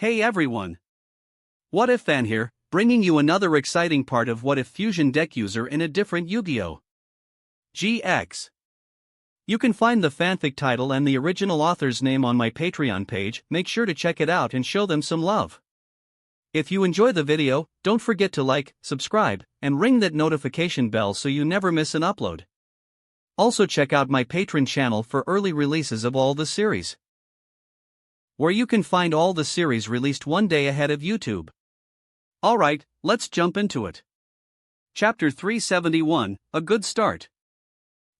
Hey everyone! What If Fan here, bringing you another exciting part of What If Fusion Deck User in a different Yu-Gi-Oh! GX. You can find the fanfic title and the original author's name on my Patreon page. Make sure to check it out and show them some love. If you enjoy the video, don't forget to like, subscribe, and ring that notification bell so you never miss an upload. Also check out my Patreon channel for early releases of all the series, where you can find all the series released one day ahead of YouTube. Alright, let's jump into it. Chapter 371, A Good Start.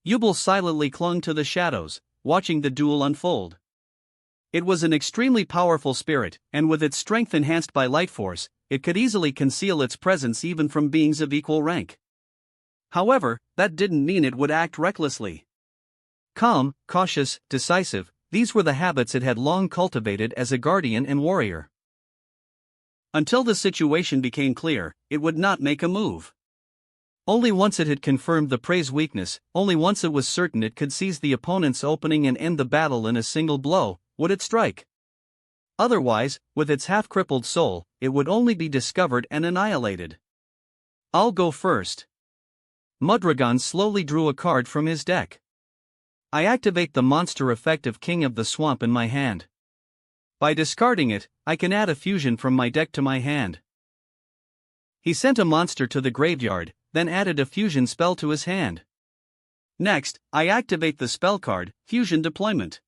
Yubel silently clung to the shadows, watching the duel unfold. It was an extremely powerful spirit, and with its strength enhanced by light force, it could easily conceal its presence even from beings of equal rank. However, that didn't mean it would act recklessly. Calm, cautious, decisive, these were the habits it had long cultivated as a guardian and warrior. Until the situation became clear, it would not make a move. Only once it had confirmed the prey's weakness, only once it was certain it could seize the opponent's opening and end the battle in a single blow, would it strike. Otherwise, with its half-crippled soul, it would only be discovered and annihilated. I'll go first. Mudragon slowly drew a card from his deck. I activate the monster effect of King of the Swamp in my hand. By discarding it, I can add a fusion from my deck to my hand. He sent a monster to the graveyard, then added a fusion spell to his hand. Next, I activate the spell card, Fusion Deployment.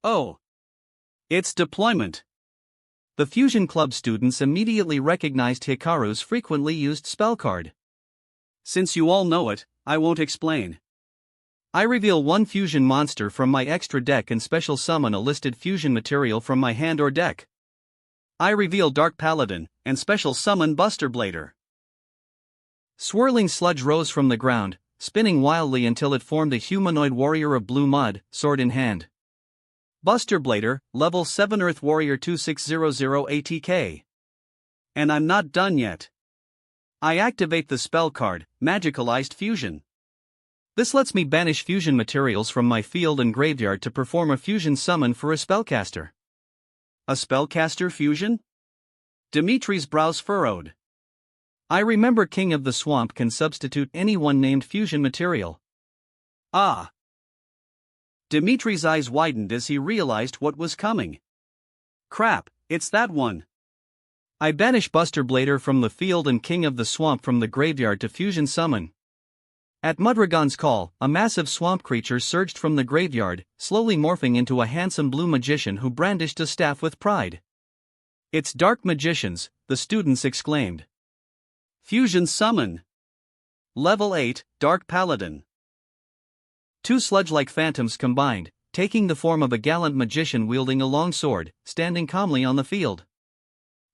Oh! It's deployment! The Fusion Club students immediately recognized Hikaru's frequently used spell card. Since you all know it, I won't explain. I reveal one fusion monster from my extra deck and special summon a listed fusion material from my hand or deck. I reveal Dark Paladin, and special summon Buster Blader. Swirling sludge rose from the ground, spinning wildly until it formed a humanoid warrior of blue mud, sword in hand. Buster Blader, level 7 Earth Warrior 2600 ATK. And I'm not done yet. I activate the spell card, Magicalized Fusion. This lets me banish fusion materials from my field and graveyard to perform a fusion summon for a spellcaster. A spellcaster fusion? Dimitri's brows furrowed. I remember King of the Swamp can substitute any one named fusion material. Ah! Dimitri's eyes widened as he realized what was coming. Crap, it's that one. I banish Buster Blader from the field and King of the Swamp from the graveyard to fusion summon. At Mudragon's call, a massive swamp creature surged from the graveyard, slowly morphing into a handsome blue magician who brandished a staff with pride. It's Dark Magicians, the students exclaimed. Fusion Summon! Level 8, Dark Paladin. Two sludge-like phantoms combined, taking the form of a gallant magician wielding a long sword, standing calmly on the field.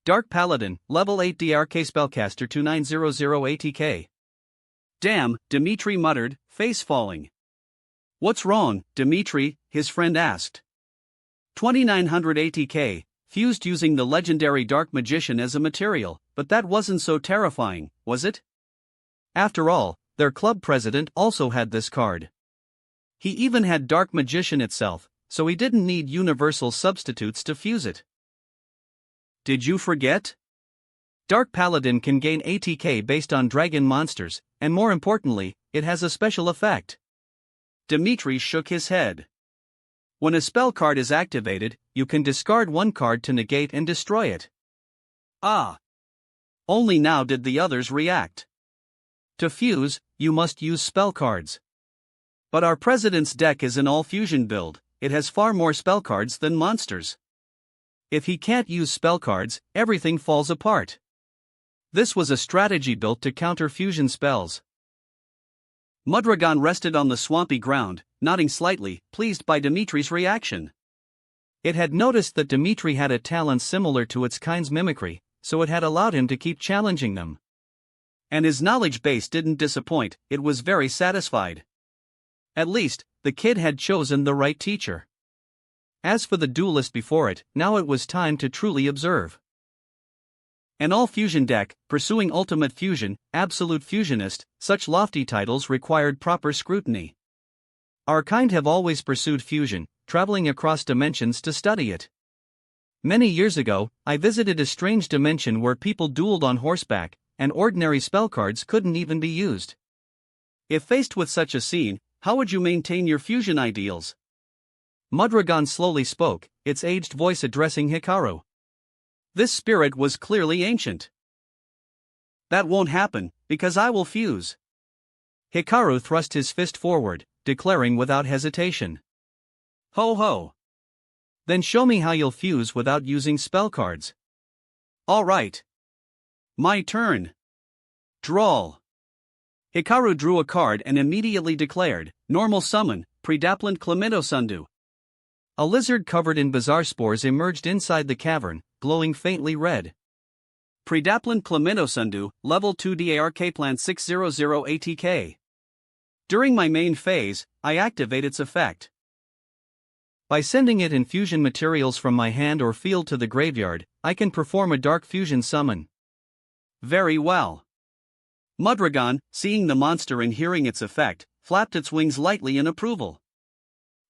Dark Paladin, level 8 DRK Spellcaster 2900 ATK. Damn, Dimitri muttered, face falling. What's wrong, Dimitri? His friend asked. 2900 ATK, fused using the legendary Dark Magician as a material, but that wasn't so terrifying, was it? After all, their club president also had this card. He even had Dark Magician itself, so he didn't need universal substitutes to fuse it. Did you forget? Dark Paladin can gain ATK based on dragon monsters, and more importantly, it has a special effect. Dimitri shook his head. When a spell card is activated, you can discard one card to negate and destroy it. Ah! Only now did the others react. To fuse, you must use spell cards. But our president's deck is an all-fusion build, it has far more spell cards than monsters. If he can't use spell cards, everything falls apart. This was a strategy built to counter fusion spells. Mudragon rested on the swampy ground, nodding slightly, pleased by Dimitri's reaction. It had noticed that Dimitri had a talent similar to its kind's mimicry, so it had allowed him to keep challenging them. And his knowledge base didn't disappoint, it was very satisfied. At least, the kid had chosen the right teacher. As for the duelist before it, now it was time to truly observe. An all-fusion deck, pursuing ultimate fusion, absolute fusionist, such lofty titles required proper scrutiny. Our kind have always pursued fusion, traveling across dimensions to study it. Many years ago, I visited a strange dimension where people dueled on horseback, and ordinary spell cards couldn't even be used. If faced with such a scene, how would you maintain your fusion ideals? Mudragon slowly spoke, its aged voice addressing Hikaru. This spirit was clearly ancient. That won't happen, because I will fuse. Hikaru thrust his fist forward, declaring without hesitation. Ho ho! Then show me how you'll fuse without using spell cards. All right. My turn. Draw. Hikaru drew a card and immediately declared, Normal Summon, Predaplant Clemitosundu. A lizard covered in bizarre spores emerged inside the cavern, glowing faintly red. Predaplant Clemitosundu, Level 2 DARK Plant 600 ATK. During my main phase, I activate its effect. By sending it in fusion materials from my hand or field to the graveyard, I can perform a dark fusion summon. Very well. Mudragon, seeing the monster and hearing its effect, flapped its wings lightly in approval.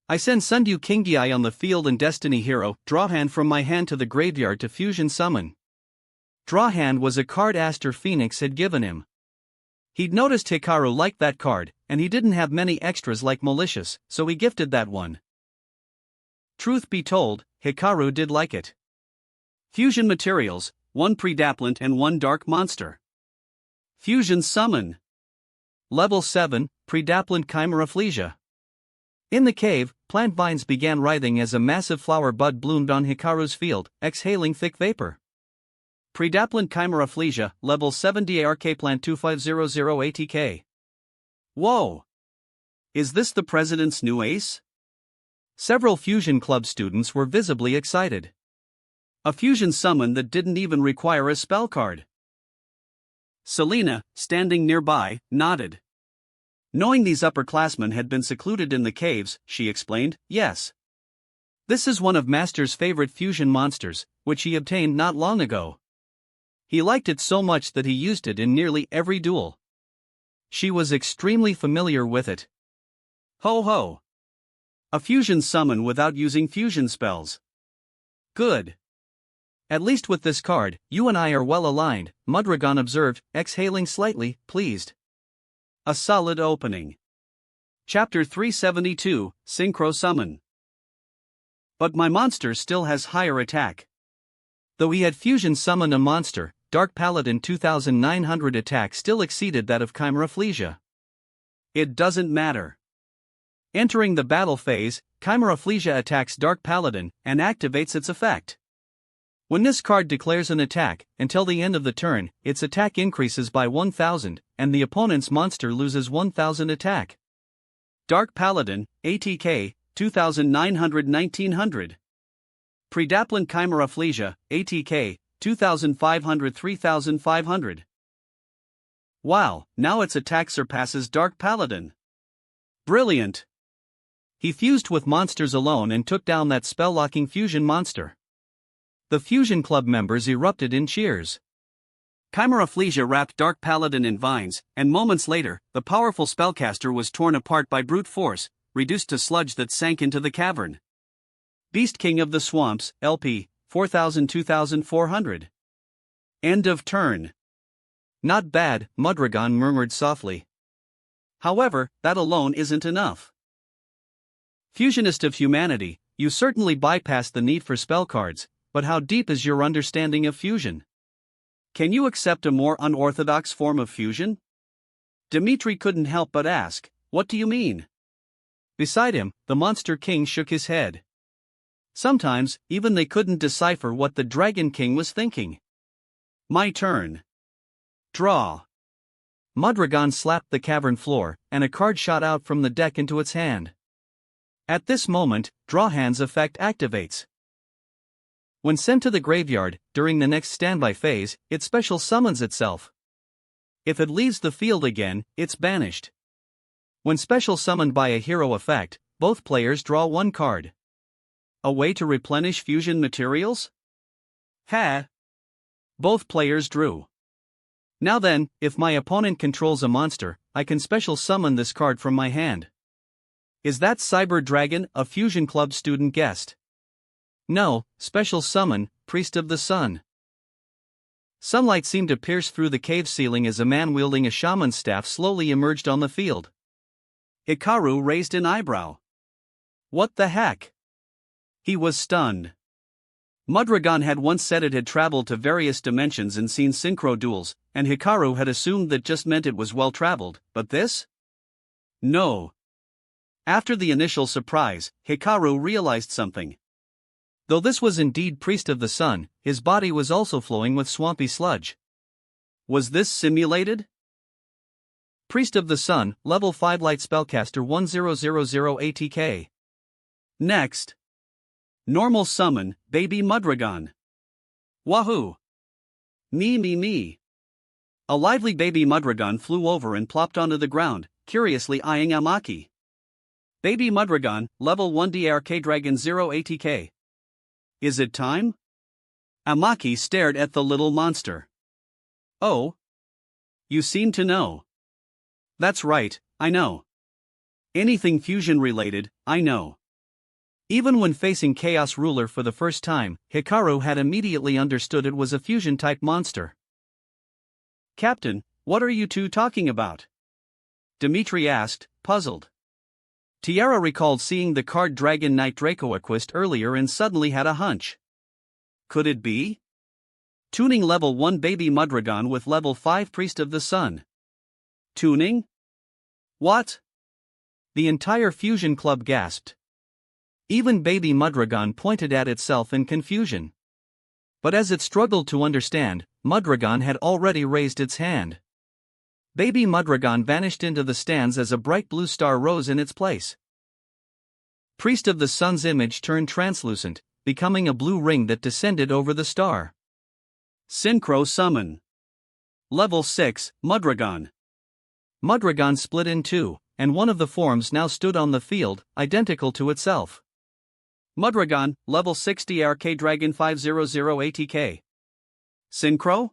I send Sundu Kingyai on the field and Destiny Hero, Drawhand from my hand to the graveyard to fusion summon. Drawhand was a card Aster Phoenix had given him. He'd noticed Hikaru liked that card, and he didn't have many extras like Malicious, so he gifted that one. Truth be told, Hikaru did like it. Fusion materials, 1 Predaplant and 1 Dark Monster. Fusion Summon. Level 7, Predaplant Chimeraphlesia. In the cave, plant vines began writhing as a massive flower bud bloomed on Hikaru's field, exhaling thick vapor. Predaplant Chimeraphlesia, Level 7 DARK Plant 2500 ATK. Whoa! Is this the president's new ace? Several Fusion Club students were visibly excited. A fusion summon that didn't even require a spell card. Selena, standing nearby, nodded. Knowing these upperclassmen had been secluded in the caves, she explained, yes. This is one of Master's favorite fusion monsters, which he obtained not long ago. He liked it so much that he used it in nearly every duel. She was extremely familiar with it. Ho ho! A fusion summon without using fusion spells. Good. At least with this card, you and I are well aligned, Mudragon observed, exhaling slightly, pleased. A solid opening. Chapter 372, Synchro Summon. But my monster still has higher attack. Though he had fusion summoned a monster, Dark Paladin 2900 attack still exceeded that of Chimeraphlesia. It doesn't matter. Entering the battle phase, Chimeraphlesia attacks Dark Paladin and activates its effect. When this card declares an attack, until the end of the turn, its attack increases by 1000, and the opponent's monster loses 1000 attack. Dark Paladin, ATK, 2900-1900. Predaplant Chimeraphlesia, ATK, 2500-3500. Wow, now its attack surpasses Dark Paladin. Brilliant! He fused with monsters alone and took down that spell-locking fusion monster. The Fusion Club members erupted in cheers. Chimeraphlesia wrapped Dark Paladin in vines, and moments later, the powerful spellcaster was torn apart by brute force, reduced to sludge that sank into the cavern. Beast King of the Swamps, LP, 4000-2400. End of turn. Not bad, Mudragon murmured softly. However, that alone isn't enough. Fusionist of humanity, you certainly bypassed the need for spell cards, but how deep is your understanding of fusion? Can you accept a more unorthodox form of fusion? Dimitri couldn't help but ask, what do you mean? Beside him, the Monster King shook his head. Sometimes, even they couldn't decipher what the Dragon King was thinking. My turn. Draw. Mudragon slapped the cavern floor, and a card shot out from the deck into its hand. At this moment, Drawhand's effect activates. When sent to the graveyard, during the next standby phase, it special summons itself. If it leaves the field again, it's banished. When special summoned by a hero effect, both players draw one card. A way to replenish fusion materials? Ha! Both players drew. Now then, if my opponent controls a monster, I can special summon this card from my hand. Is that Cyber Dragon, a Fusion Club student guessed? No, special summon, Priest of the Sun. Sunlight seemed to pierce through the cave ceiling as a man wielding a shaman's staff slowly emerged on the field. Hikaru raised an eyebrow. What the heck? He was stunned. Mudragon had once said it had traveled to various dimensions and seen synchro duels, and Hikaru had assumed that just meant it was well traveled, but this? No. After the initial surprise, Hikaru realized something. Though this was indeed Priest of the Sun, his body was also flowing with swampy sludge. Was this simulated? Priest of the Sun, Level 5 Light Spellcaster 1000 ATK. Next. Normal Summon, Baby Mudragon. Wahoo! Me. A lively baby Mudragon flew over and plopped onto the ground, curiously eyeing Amaki. Baby Mudragon, Level 1 DRK Dragon 0 ATK. Is it time? Amaki stared at the little monster. Oh. You seem to know. That's right, I know. Anything fusion related, I know. Even when facing Chaos Ruler for the first time, Hikaru had immediately understood it was a fusion-type monster. Captain, what are you two talking about? Dimitri asked, puzzled. Tiara recalled seeing the card Dragon Knight Dracoaquist earlier and suddenly had a hunch. Could it be? Tuning Level 1 Baby Mudragon with Level 5 Priest of the Sun. Tuning? What? The entire Fusion Club gasped. Even Baby Mudragon pointed at itself in confusion. But as it struggled to understand, Mudragon had already raised its hand. Baby Mudragon vanished into the stands as a bright blue star rose in its place. Priest of the Sun's image turned translucent, becoming a blue ring that descended over the star. Synchro Summon. Level 6, Mudragon. Mudragon split in two, and one of the forms now stood on the field, identical to itself. Mudragon, Level 6 DRK Dragon 500 ATK. Synchro?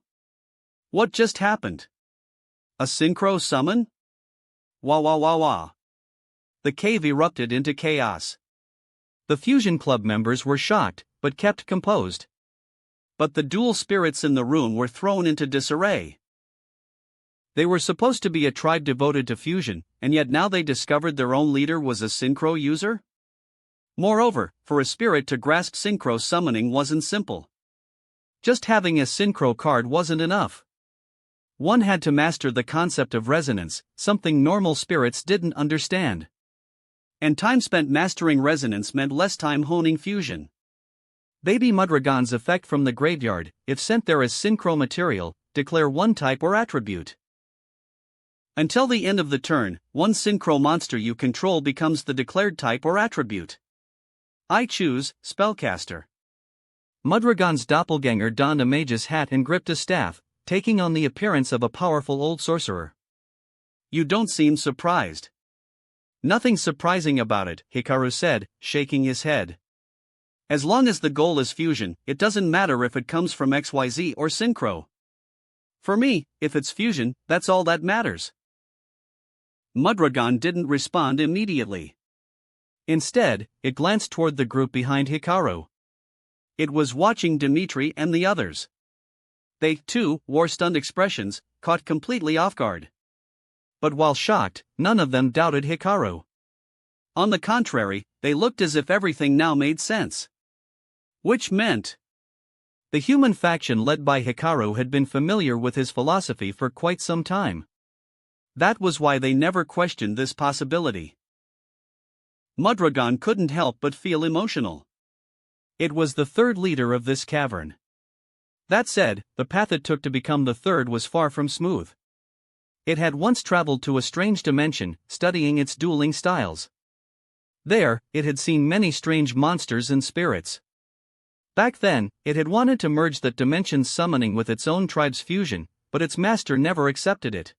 What just happened? A synchro summon? Wah. The cave erupted into chaos. The Fusion Club members were shocked, but kept composed. But the dual spirits in the room were thrown into disarray. They were supposed to be a tribe devoted to fusion, and yet now they discovered their own leader was a synchro user? Moreover, for a spirit to grasp synchro summoning wasn't simple. Just having a synchro card wasn't enough. One had to master the concept of resonance, something normal spirits didn't understand. And time spent mastering resonance meant less time honing fusion. Baby Mudragon's effect from the graveyard, if sent there as synchro material, declare one type or attribute. Until the end of the turn, one synchro monster you control becomes the declared type or attribute. I choose Spellcaster. Mudragon's doppelganger donned a mage's hat and gripped a staff, taking on the appearance of a powerful old sorcerer. You don't seem surprised. Nothing surprising about it, Hikaru said, shaking his head. As long as the goal is fusion, it doesn't matter if it comes from XYZ or synchro. For me, if it's fusion, that's all that matters. Mudragon didn't respond immediately. Instead, it glanced toward the group behind Hikaru. It was watching Dimitri and the others. They, too, wore stunned expressions, caught completely off guard. But while shocked, none of them doubted Hikaru. On the contrary, they looked as if everything now made sense. Which meant the human faction led by Hikaru had been familiar with his philosophy for quite some time. That was why they never questioned this possibility. Mudragon couldn't help but feel emotional. It was the third leader of this cavern. That said, the path it took to become the third was far from smooth. It had once traveled to a strange dimension, studying its dueling styles. There, it had seen many strange monsters and spirits. Back then, it had wanted to merge that dimension's summoning with its own tribe's fusion, but its master never accepted it.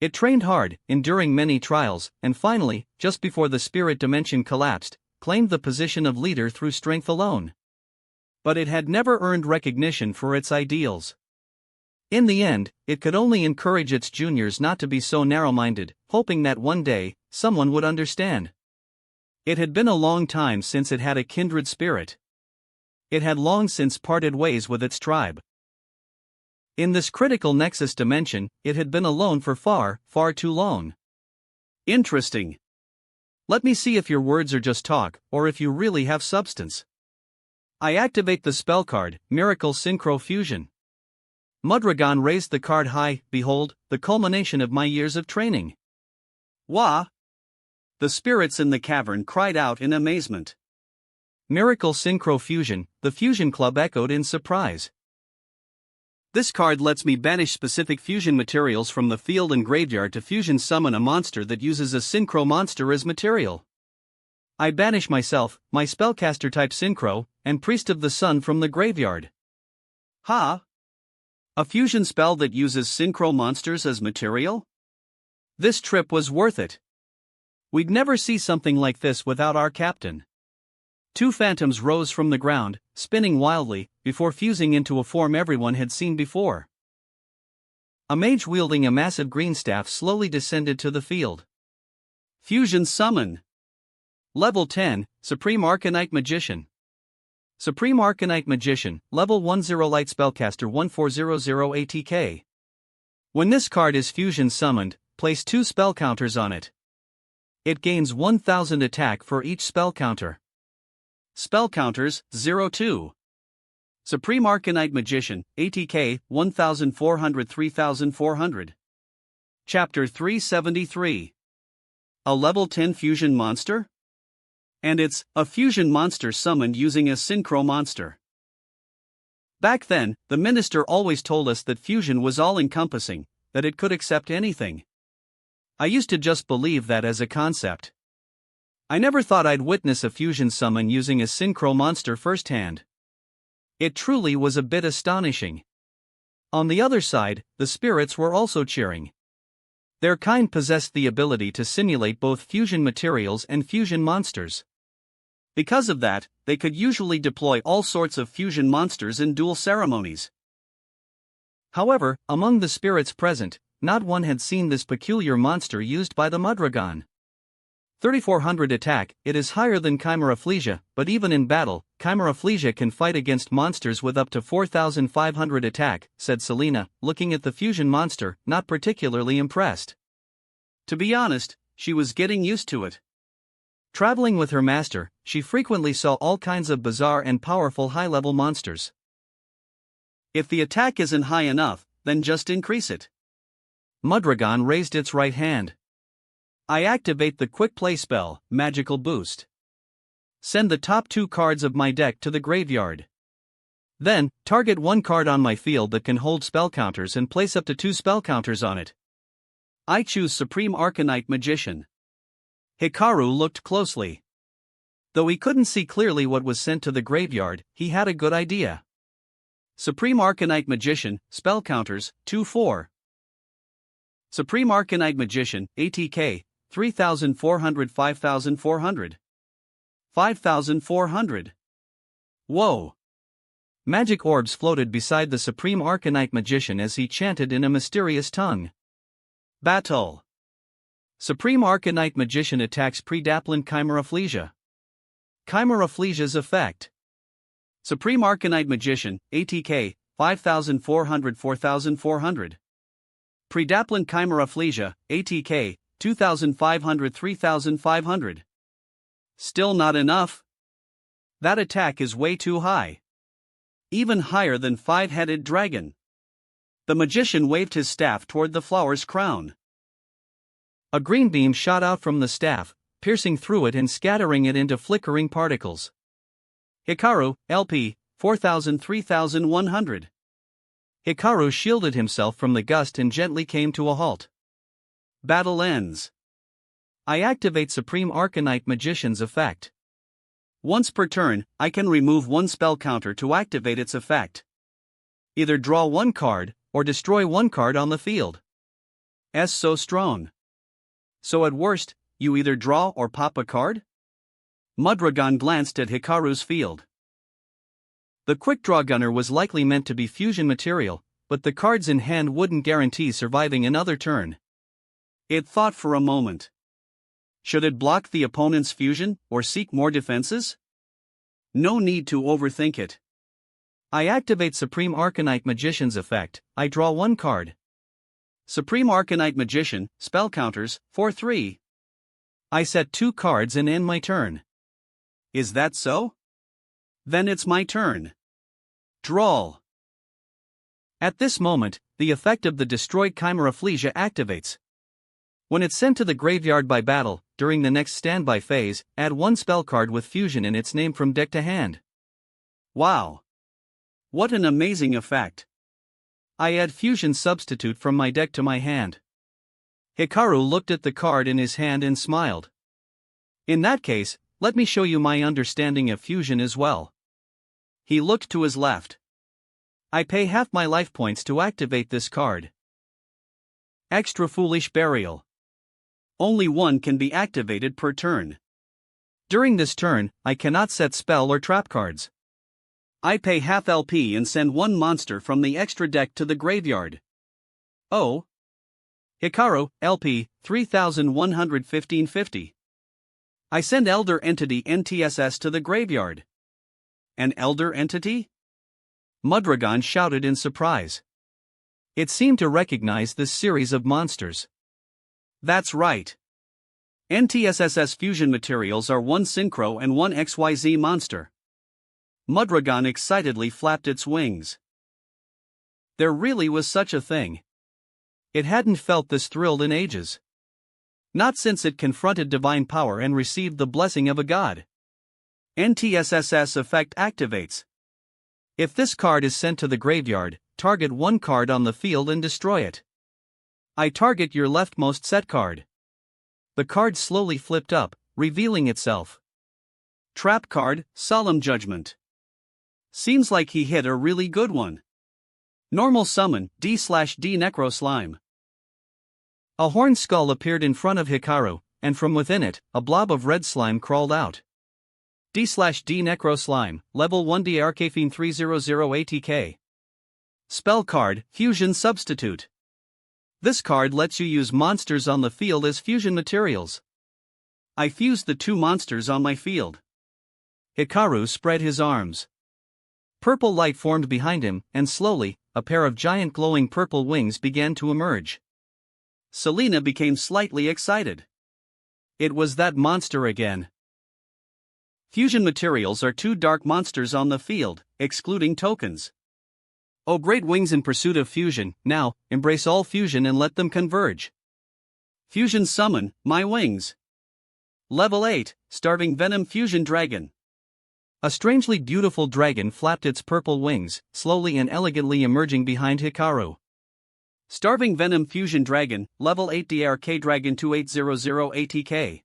It trained hard, enduring many trials, and finally, just before the spirit dimension collapsed, claimed the position of leader through strength alone. But it had never earned recognition for its ideals. In the end, it could only encourage its juniors not to be so narrow-minded, hoping that one day, someone would understand. It had been a long time since it had a kindred spirit. It had long since parted ways with its tribe. In this critical nexus dimension, it had been alone for far, far too long. Interesting. Let me see if your words are just talk, or if you really have substance. I activate the spell card, Miracle Synchro Fusion. Mudragon raised the card high. Behold, the culmination of my years of training. Wah! The spirits in the cavern cried out in amazement. Miracle Synchro Fusion, the Fusion Club echoed in surprise. This card lets me banish specific fusion materials from the field and graveyard to fusion summon a monster that uses a synchro monster as material. I banish myself, my spellcaster type synchro, and Priest of the Sun from the graveyard. Ha! A fusion spell that uses synchro monsters as material? This trip was worth it. We'd never see something like this without our captain. Two phantoms rose from the ground, spinning wildly, before fusing into a form everyone had seen before. A mage wielding a massive green staff slowly descended to the field. Fusion Summon. Level 10, Supreme Arcanite Magician. Supreme Arcanite Magician, Level 10 Light Spellcaster 1400 ATK. When this card is fusion summoned, place 2 spell counters on it. It gains 1000 attack for each spell counter. Spell counters, 0-2. Supreme Arcanite Magician, ATK, 1400-3400. Chapter 373. A Level 10 Fusion Monster? And it's a fusion monster summoned using a synchro monster. Back then, the minister always told us that fusion was all-encompassing, that it could accept anything. I used to just believe that as a concept. I never thought I'd witness a fusion summon using a synchro monster firsthand. It truly was a bit astonishing. On the other side, the spirits were also cheering. Their kind possessed the ability to simulate both fusion materials and fusion monsters. Because of that, they could usually deploy all sorts of fusion monsters in duel ceremonies. However, among the spirits present, not one had seen this peculiar monster used by the Mudragon. 3400 attack, it is higher than Chimeraplegia, but even in battle, Chimeraplegia can fight against monsters with up to 4500 attack, said Selena, looking at the fusion monster, not particularly impressed. To be honest, she was getting used to it. Traveling with her master, she frequently saw all kinds of bizarre and powerful high-level monsters. If the attack isn't high enough, then just increase it. Mudragon raised its right hand. I activate the quick play spell, Magical Boost. Send the top 2 cards of my deck to the graveyard. Then, target one card on my field that can hold spell counters and place up to 2 spell counters on it. I choose Supreme Arcanite Magician. Hikaru looked closely. Though he couldn't see clearly what was sent to the graveyard, he had a good idea. Supreme Arcanite Magician, spell counters, 2-4. Supreme Arcanite Magician, ATK, 3400 5400. 5400. Whoa! Magic orbs floated beside the Supreme Arcanite Magician as he chanted in a mysterious tongue. Battle. Supreme Arcanite Magician attacks Predapplant Chimeraplegia. Chimeraplegia's effect. Supreme Arcanite Magician, ATK, 5400 4400. Predapplant Chimeraplegia, ATK, 2500 3500. Still not enough? That attack is way too high. Even higher than 5-headed dragon. The magician waved his staff toward the flower's crown. A green beam shot out from the staff, piercing through it and scattering it into flickering particles. Hikaru, LP, 4000 3100. Hikaru shielded himself from the gust and gently came to a halt. Battle ends. I activate Supreme Arcanite Magician's effect. Once per turn, I can remove one spell counter to activate its effect. Either draw one card, or destroy one card on the field. So strong. So at worst, you either draw or pop a card? Mudragon glanced at Hikaru's field. The quick draw gunner was likely meant to be fusion material, but the cards in hand wouldn't guarantee surviving another turn. It thought for a moment. Should it block the opponent's fusion, or seek more defenses? No need to overthink it. I activate Supreme Arcanite Magician's effect. I draw one card. Supreme Arcanite Magician, spell counters, 4/3. I set 2 cards and end my turn. Is that so? Then it's my turn. Draw. At this moment, the effect of the destroyed Chimera Flesia activates. When it's sent to the graveyard by battle, during the next standby phase, add 1 spell card with fusion in its name from deck to hand. Wow! What an amazing effect! I add Fusion Substitute from my deck to my hand. Hikaru looked at the card in his hand and smiled. In that case, let me show you my understanding of fusion as well. He looked to his left. I pay half my life points to activate this card. Extra Foolish Burial. Only 1 can be activated per turn. During this turn, I cannot set spell or trap cards. I pay half LP and send 1 monster from the extra deck to the graveyard. Oh. Hikaru, LP, 3115.50. I send Elder Entity NTSS to the graveyard. An Elder Entity? Mudragon shouted in surprise. It seemed to recognize this series of monsters. That's right. NTSS's fusion materials are 1 Synchro and 1 XYZ monster. Mudragon excitedly flapped its wings. There really was such a thing. It hadn't felt this thrilled in ages. Not since it confronted divine power and received the blessing of a god. NTSS's effect activates. If this card is sent to the graveyard, target 1 card on the field and destroy it. I target your leftmost set card. The card slowly flipped up, revealing itself. Trap card, Solemn Judgment. Seems like he hit a really good one. Normal summon, D/D Necro Slime. A horned skull appeared in front of Hikaru, and from within it, a blob of red slime crawled out. D/D Necro Slime, level 1D Arcafine 300 ATK. Spell card, Fusion Substitute. This card lets you use monsters on the field as fusion materials. I fused the 2 monsters on my field. Hikaru spread his arms. Purple light formed behind him, and slowly, a pair of giant glowing purple wings began to emerge. Selena became slightly excited. It was that monster again. Fusion materials are 2 dark monsters on the field, excluding tokens. Oh, great wings in pursuit of fusion, now, embrace all fusion and let them converge. Fusion summon, my wings. Level 8, Starving Venom Fusion Dragon. A strangely beautiful dragon flapped its purple wings, slowly and elegantly emerging behind Hikaru. Starving Venom Fusion Dragon, level 8 DRK Dragon 2800 ATK.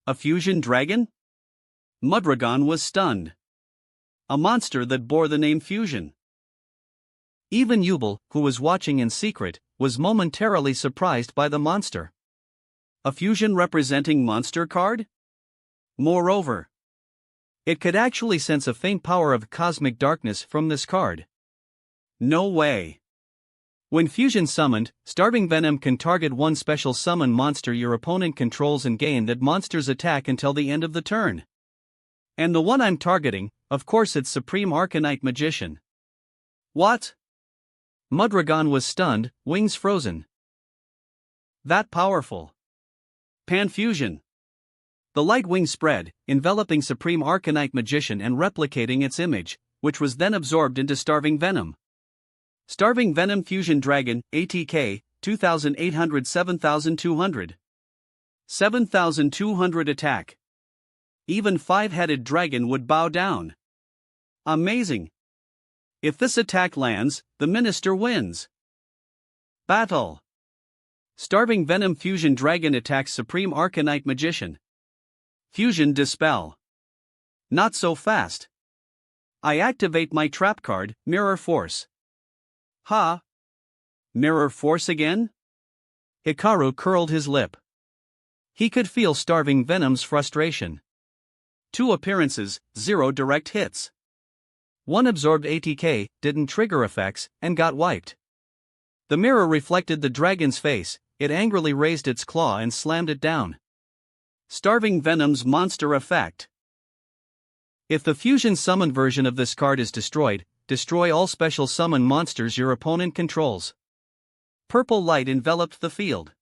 A fusion dragon? Mudragon was stunned. A monster that bore the name Fusion. Even Yubel, who was watching in secret, was momentarily surprised by the monster. A fusion representing monster card? Moreover, it could actually sense a faint power of cosmic darkness from this card. No way. When fusion summoned, Starving Venom can target 1 special summon monster your opponent controls and gain that monster's attack until the end of the turn. And the one I'm targeting, of course, it's Supreme Arcanite Magician. What? Mudragon was stunned, wings frozen. That powerful. Panfusion. The light wing spread, enveloping Supreme Arcanite Magician and replicating its image, which was then absorbed into Starving Venom. Starving Venom Fusion Dragon, ATK, 2800 7200. 7200 attack. Even 5-headed dragon would bow down. Amazing. If this attack lands, the minister wins. Battle. Starving Venom Fusion Dragon attacks Supreme Arcanite Magician. Fusion Dispel. Not so fast. I activate my trap card, Mirror Force. Ha! Mirror Force again? Hikaru curled his lip. He could feel Starving Venom's frustration. 2 appearances, 0 direct hits. 1 absorbed ATK, didn't trigger effects, and got wiped. The mirror reflected the dragon's face, it angrily raised its claw and slammed it down. Starving Venom's Monster Effect. If the fusion summon version of this card is destroyed, destroy all special summon monsters your opponent controls. Purple light enveloped the field.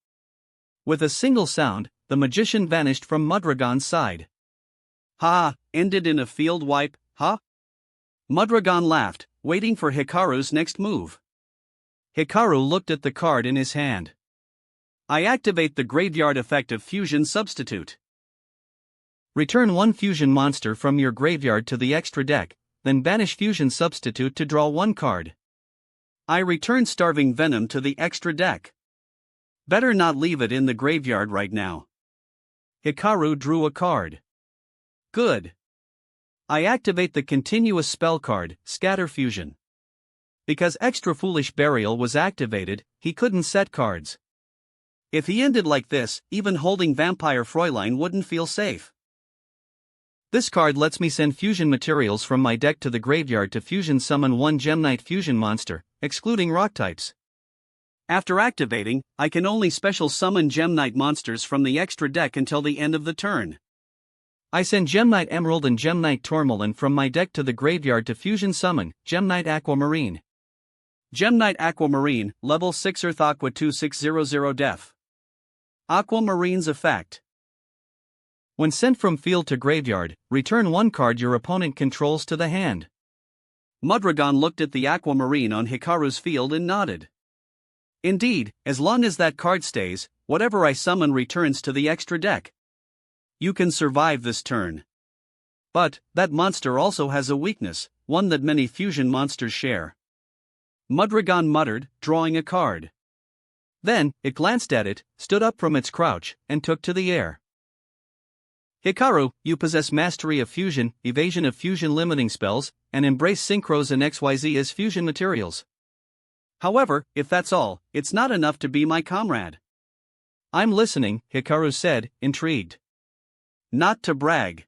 With a single sound, the magician vanished from Mudragon's side. Ha! Ended in a field wipe, huh? Mudragon laughed, waiting for Hikaru's next move. Hikaru looked at the card in his hand. I activate the graveyard effect of Fusion Substitute. Return one fusion monster from your graveyard to the extra deck, then banish Fusion Substitute to draw one card. I return Starving Venom to the extra deck. Better not leave it in the graveyard right now. Hikaru drew a card. Good. I activate the continuous spell card, Scatter Fusion. Because Extra Foolish Burial was activated, he couldn't set cards. If he ended like this, even holding Vampire Fräulein wouldn't feel safe. This card lets me send fusion materials from my deck to the graveyard to fusion summon one Gem Knight fusion monster, excluding rock types. After activating, I can only special summon Gem Knight monsters from the extra deck until the end of the turn. I send Gem Knight Emerald and Gem Knight Tourmaline from my deck to the graveyard to fusion summon Gem Knight Aquamarine. Gem Knight Aquamarine, level 6 Earth Aqua 2600 def. Aquamarine's effect. When sent from field to graveyard, return one card your opponent controls to the hand. Mudragon looked at the Aquamarine on Hikaru's field and nodded. Indeed, as long as that card stays, whatever I summon returns to the extra deck. You can survive this turn. But, that monster also has a weakness, one that many fusion monsters share. Mudragon muttered, drawing a card. Then, it glanced at it, stood up from its crouch, and took to the air. Hikaru, you possess Mastery of Fusion, Evasion of Fusion limiting spells, and embrace Synchros and XYZ as fusion materials. However, if that's all, it's not enough to be my comrade. I'm listening, Hikaru said, intrigued. Not to brag.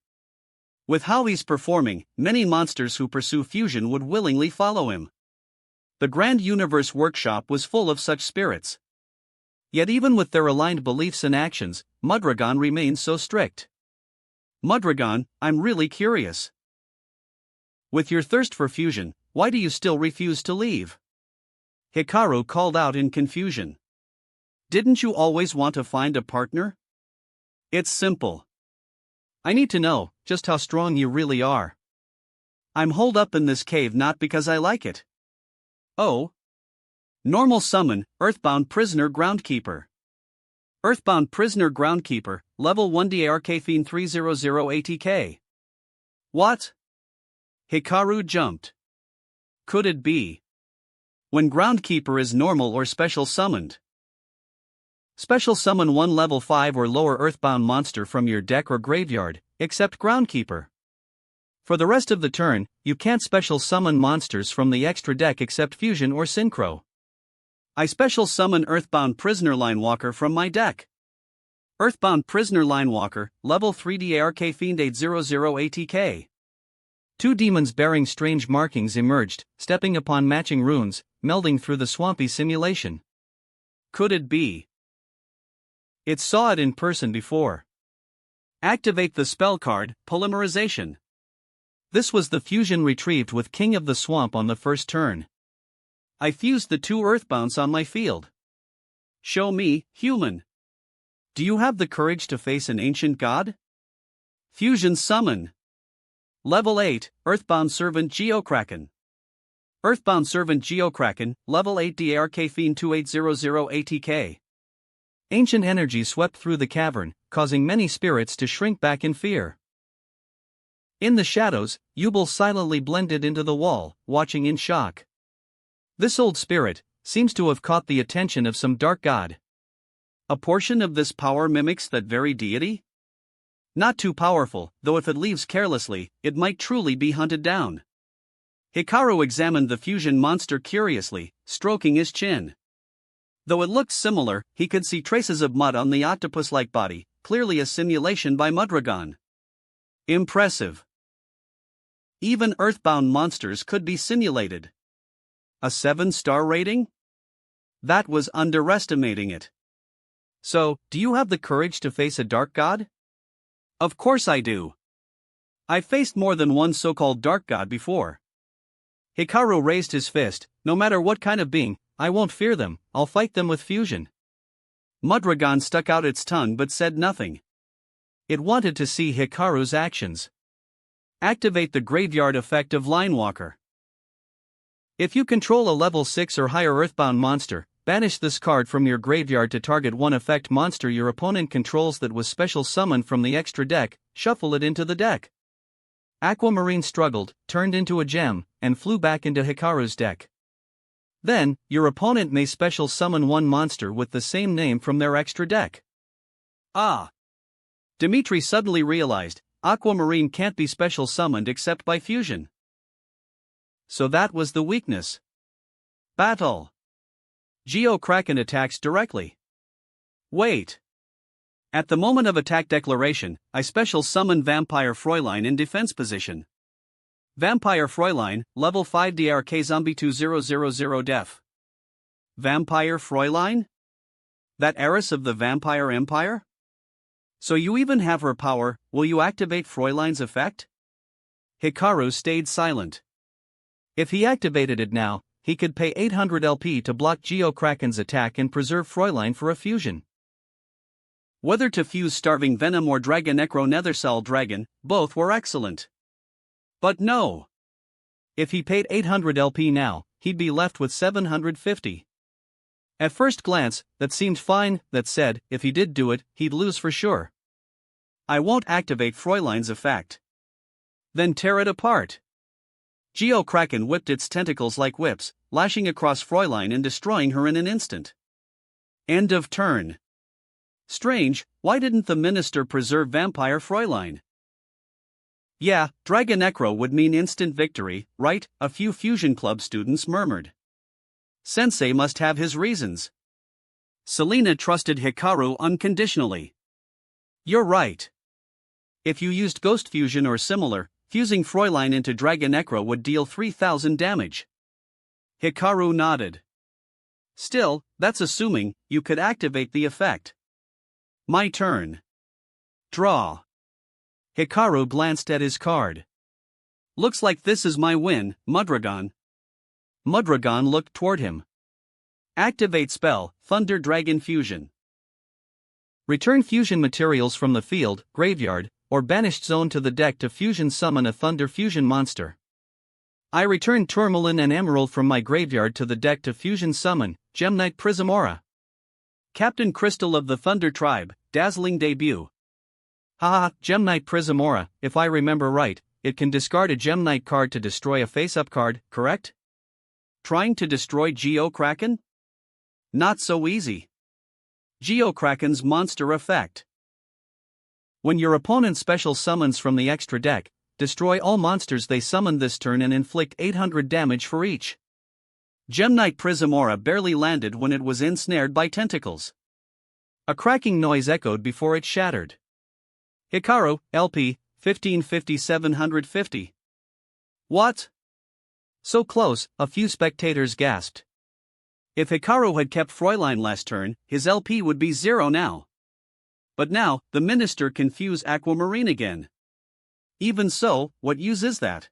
With how he's performing, many monsters who pursue fusion would willingly follow him. The Grand Universe Workshop was full of such spirits. Yet even with their aligned beliefs and actions, Mudragon remains so strict. Mudragon, I'm really curious. With your thirst for fusion, why do you still refuse to leave? Hikaru called out in confusion. Didn't you always want to find a partner? It's simple. I need to know just how strong you really are. I'm holed up in this cave not because I like it. Oh. Normal summon, Earthbound Prisoner Groundkeeper. Earthbound Prisoner Groundkeeper, level 1 DARK Fiend 300 ATK. What? Hikaru jumped. Could it be? When Groundkeeper is normal or special summoned. Special summon one level 5 or lower Earthbound monster from your deck or graveyard, except Groundkeeper. For the rest of the turn, you can't special summon monsters from the extra deck except Fusion or Synchro. I special summon Earthbound Prisoner Linewalker from my deck. Earthbound Prisoner Linewalker, level 3 DARK Fiend 800 ATK. Two demons bearing strange markings emerged, stepping upon matching runes, melding through the swampy simulation. Could it be? It saw it in person before. Activate the spell card, Polymerization. This was the fusion retrieved with King of the Swamp on the first turn. I fused the two Earthbounds on my field. Show me, human. Do you have the courage to face an ancient god? Fusion Summon. Level 8, Earthbound Servant Geokraken. Earthbound Servant Geokraken, level 8 DARK Fiend 2800 ATK. Ancient energy swept through the cavern, causing many spirits to shrink back in fear. In the shadows, Yubel silently blended into the wall, watching in shock. This old spirit seems to have caught the attention of some dark god. A portion of this power mimics that very deity? Not too powerful, though if it leaves carelessly, it might truly be hunted down. Hikaru examined the fusion monster curiously, stroking his chin. Though it looked similar, he could see traces of mud on the octopus-like body, clearly a simulation by Mudragon. Impressive. Even Earthbound monsters could be simulated. A 7-star rating? That was underestimating it. So, do you have the courage to face a dark god? Of course I do. I've faced more than one so-called dark god before. Hikaru raised his fist. No matter what kind of being, I won't fear them, I'll fight them with fusion. Mudragon stuck out its tongue but said nothing. It wanted to see Hikaru's actions. Activate the graveyard effect of Linewalker. If you control a level 6 or higher earthbound monster, banish this card from your graveyard to target one effect monster your opponent controls that was special summoned from the extra deck, shuffle it into the deck. Aquamarine struggled, turned into a gem, and flew back into Hikaru's deck. Then, your opponent may special summon one monster with the same name from their extra deck. Ah! Dimitri suddenly realized, Aquamarine can't be special summoned except by fusion. So that was the weakness. Battle. Geo-Kraken attacks directly. Wait. At the moment of attack declaration, I special summon Vampire Fräulein in defense position. Vampire Fräulein, level 5 DRK Zombie 2000 def. Vampire Fräulein? That heiress of the Vampire Empire? So you even have her power, will you activate Fräulein's effect? Hikaru stayed silent. If he activated it now, he could pay 800 LP to block Geo-Kraken's attack and preserve Fräulein for a fusion. Whether to fuse Starving Venom or Dragon Necro Nethersoul Dragon, both were excellent. But no. If he paid 800 LP now, he'd be left with 750. At first glance, that seemed fine, that said, if he did do it, he'd lose for sure. I won't activate Fräulein's effect. Then tear it apart. Geo-Kraken whipped its tentacles like whips, lashing across Fräulein and destroying her in an instant. End of turn. Strange, why didn't the minister preserve Vampire Fräulein? Yeah, Dragon Necro would mean instant victory, right? A few Fusion Club students murmured. Sensei must have his reasons. Selena trusted Hikaru unconditionally. You're right. If you used Ghost Fusion or similar, fusing Fräulein into Dragon Necro would deal 3000 damage. Hikaru nodded. Still, that's assuming you could activate the effect. My turn. Draw. Hikaru glanced at his card. Looks like this is my win, Mudragon. Mudragon looked toward him. Activate spell, Thunder Dragon Fusion. Return fusion materials from the field, graveyard, or banished zone to the deck to fusion summon a Thunder Fusion monster. I return Tourmaline and Emerald from my graveyard to the deck to fusion summon Gem Knight Prismora. Captain Crystal of the Thunder Tribe, dazzling debut. Haha, Gem Knight Prismora, if I remember right, it can discard a Gem Knight card to destroy a face-up card, correct? Trying to destroy Geo-Kraken? Not so easy. Geo-Kraken's monster effect. When your opponent special summons from the extra deck, destroy all monsters they summon this turn and inflict 800 damage for each. Gem Knight Prismora barely landed when it was ensnared by tentacles. A cracking noise echoed before it shattered. Hikaru, LP, 1550-750. What? So close, a few spectators gasped. If Hikaru had kept Fräulein last turn, his LP would be 0 now. But now, the minister can fuse Aquamarine again. Even so, what use is that?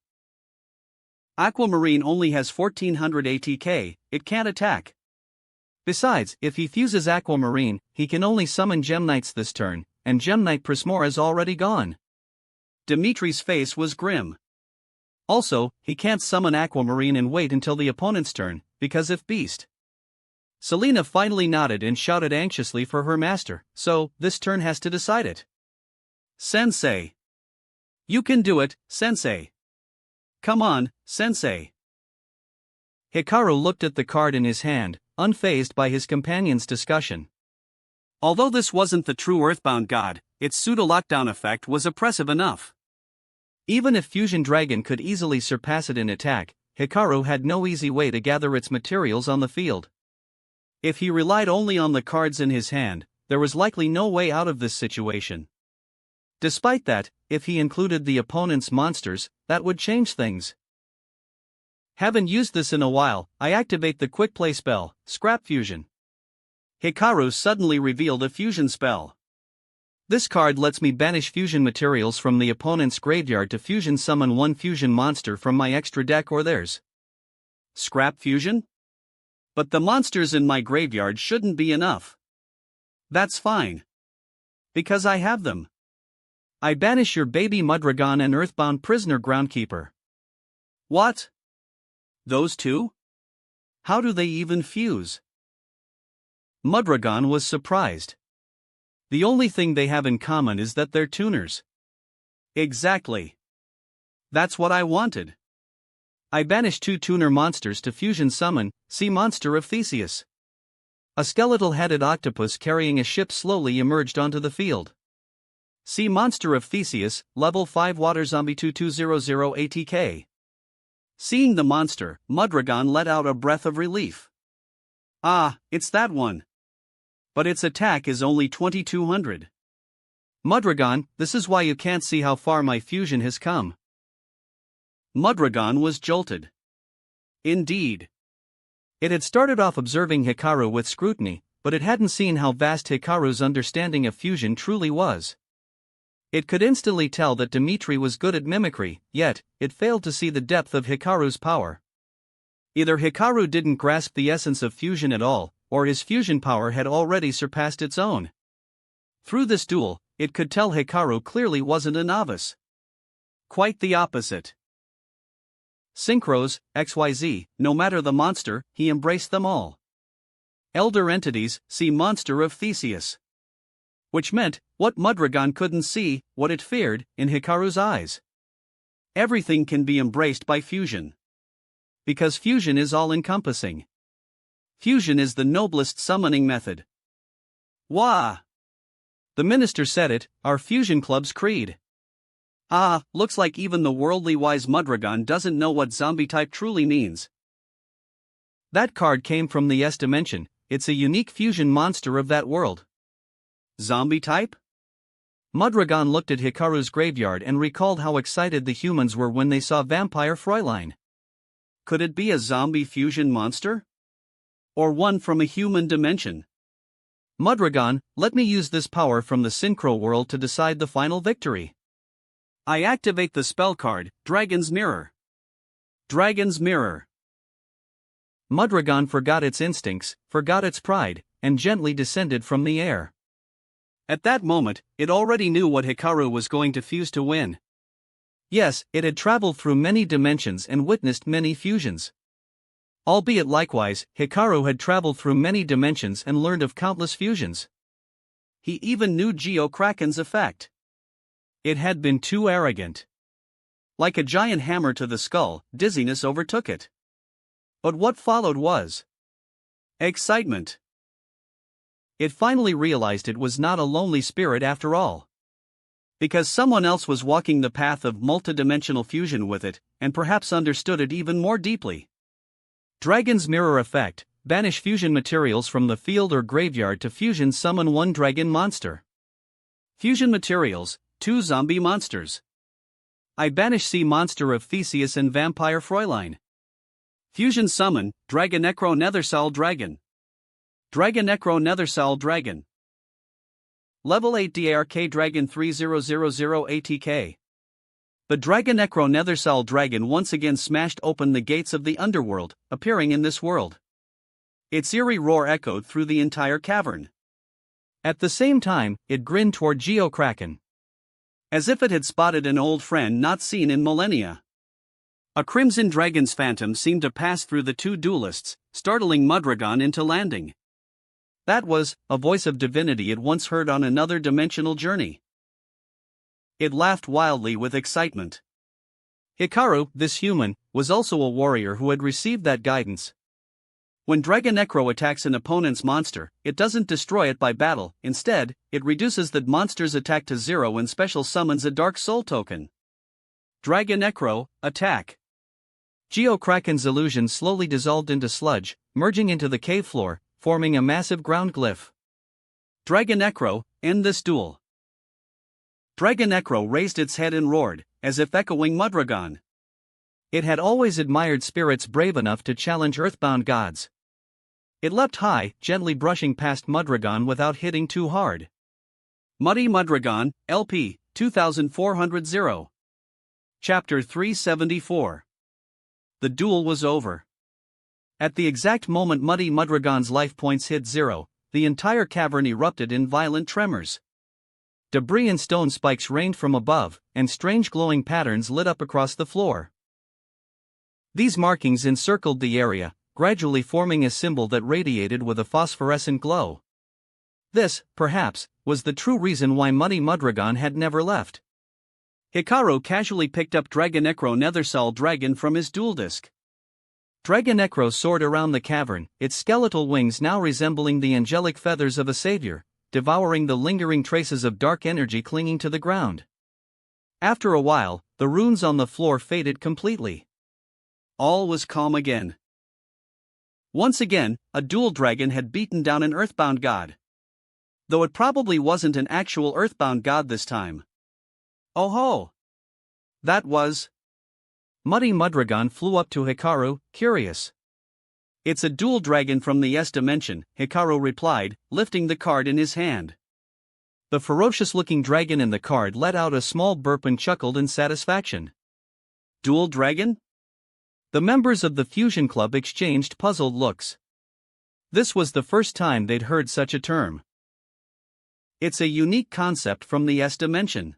Aquamarine only has 1400 ATK, it can't attack. Besides, if he fuses Aquamarine, he can only summon Gem Knights this turn, and Gem Knight Prismora is already gone. Dimitri's face was grim. Also, he can't summon Aquamarine and wait until the opponent's turn, because if Beast. Selena finally nodded and shouted anxiously for her master, so, this turn has to decide it. Sensei. You can do it, Sensei. Come on, Sensei. Hikaru looked at the card in his hand, unfazed by his companion's discussion. Although this wasn't the true Earthbound God, its pseudo-lockdown effect was oppressive enough. Even if Fusion Dragon could easily surpass it in attack, Hikaru had no easy way to gather its materials on the field. If he relied only on the cards in his hand, there was likely no way out of this situation. Despite that, if he included the opponent's monsters, that would change things. Haven't used this in a while, I activate the quick play spell, Scrap Fusion. Hikaru suddenly revealed a fusion spell. This card lets me banish fusion materials from the opponent's graveyard to fusion summon one fusion monster from my extra deck or theirs. Scrap fusion? But the monsters in my graveyard shouldn't be enough. That's fine. Because I have them. I banish your baby Mudragon and Earthbound Prisoner Groundkeeper. What? Those two? How do they even fuse? Mudragon was surprised. The only thing they have in common is that they're tuners. Exactly. That's what I wanted. I banished two tuner monsters to fusion summon Sea Monster of Theseus. A skeletal-headed octopus carrying a ship slowly emerged onto the field. Sea Monster of Theseus, level 5 Water Zombie 2200 ATK. Seeing the monster, Mudragon let out a breath of relief. Ah, it's that one. But its attack is only 2200. Mudragon, this is why you can't see how far my fusion has come. Mudragon was jolted. Indeed. It had started off observing Hikaru with scrutiny, but it hadn't seen how vast Hikaru's understanding of fusion truly was. It could instantly tell that Dimitri was good at mimicry, yet, it failed to see the depth of Hikaru's power. Either Hikaru didn't grasp the essence of fusion at all, or his fusion power had already surpassed its own. Through this duel, it could tell Hikaru clearly wasn't a novice. Quite the opposite. Synchros, XYZ, no matter the monster, he embraced them all. Elder entities, Sea Monster of Theseus. Which meant, what Mudragon couldn't see, what it feared, in Hikaru's eyes. Everything can be embraced by fusion. Because fusion is all-encompassing. Fusion is the noblest summoning method. Wah! The minister said it, our fusion club's creed. Ah, looks like even the worldly wise Mudragon doesn't know what zombie type truly means. That card came from the S dimension, it's a unique fusion monster of that world. Zombie type? Mudragon looked at Hikaru's graveyard and recalled how excited the humans were when they saw Vampire Fräulein. Could it be a zombie fusion monster? Or one from a human dimension? Mudragon, let me use this power from the Synchro world to decide the final victory. I activate the spell card, Dragon's Mirror. Dragon's Mirror. Mudragon forgot its instincts, forgot its pride, and gently descended from the air. At that moment, it already knew what Hikaru was going to fuse to win. Yes, it had traveled through many dimensions and witnessed many fusions. Albeit likewise, Hikaru had traveled through many dimensions and learned of countless fusions. He even knew Geokraken's effect. It had been too arrogant. Like a giant hammer to the skull, dizziness overtook it. But what followed was excitement. It finally realized it was not a lonely spirit after all. Because someone else was walking the path of multidimensional fusion with it, and perhaps understood it even more deeply. Dragon's Mirror Effect, banish fusion materials from the field or graveyard to fusion summon one dragon monster. Fusion materials, 2 zombie monsters. I banish Sea Monster of Theseus and Vampire Fräulein. Fusion summon, Dragonecro Nethersal Dragon. Dragonecro Nethersal Dragon. Level 8 DARK Dragon 3000 ATK. The Dragonecro Nethersal Dragon once again smashed open the gates of the underworld, appearing in this world. Its eerie roar echoed through the entire cavern. At the same time, it grinned toward Geokraken. As if it had spotted an old friend not seen in millennia. A crimson dragon's phantom seemed to pass through the two duelists, startling Mudragon into landing. That was a voice of divinity it once heard on another dimensional journey. It laughed wildly with excitement. Hikaru, this human, was also a warrior who had received that guidance. When Dragonecro attacks an opponent's monster, it doesn't destroy it by battle, instead, it reduces that monster's attack to 0 and special summons a Dark Soul token. Dragonecro, attack. Geokraken's illusion slowly dissolved into sludge, merging into the cave floor, forming a massive ground glyph. Dragonecro, end this duel. Dragonecro raised its head and roared, as if echoing Mudragon. It had always admired spirits brave enough to challenge earthbound gods. It leapt high, gently brushing past Mudragon without hitting too hard. Muddy Muddragon, LP, 2400. Chapter 374. The duel was over. At the exact moment Muddy Muddragon's life points hit 0, the entire cavern erupted in violent tremors. Debris and stone spikes rained from above, and strange glowing patterns lit up across the floor. These markings encircled the area, gradually forming a symbol that radiated with a phosphorescent glow. This, perhaps, was the true reason why Muddy Muddragon had never left. Hikaru casually picked up Dragonecro Nethersol Dragon from his duel disc. Dragonecro soared around the cavern, its skeletal wings now resembling the angelic feathers of a savior, devouring the lingering traces of dark energy clinging to the ground. After a while, the runes on the floor faded completely. All was calm again. Once again, a dual dragon had beaten down an earthbound god. Though it probably wasn't an actual earthbound god this time. Oh ho! That was... Muddy Muddragon flew up to Hikaru, curious. It's a dual dragon from the S dimension, Hikaru replied, lifting the card in his hand. The ferocious-looking dragon in the card let out a small burp and chuckled in satisfaction. Dual dragon? The members of the Fusion Club exchanged puzzled looks. This was the first time they'd heard such a term. It's a unique concept from the S dimension.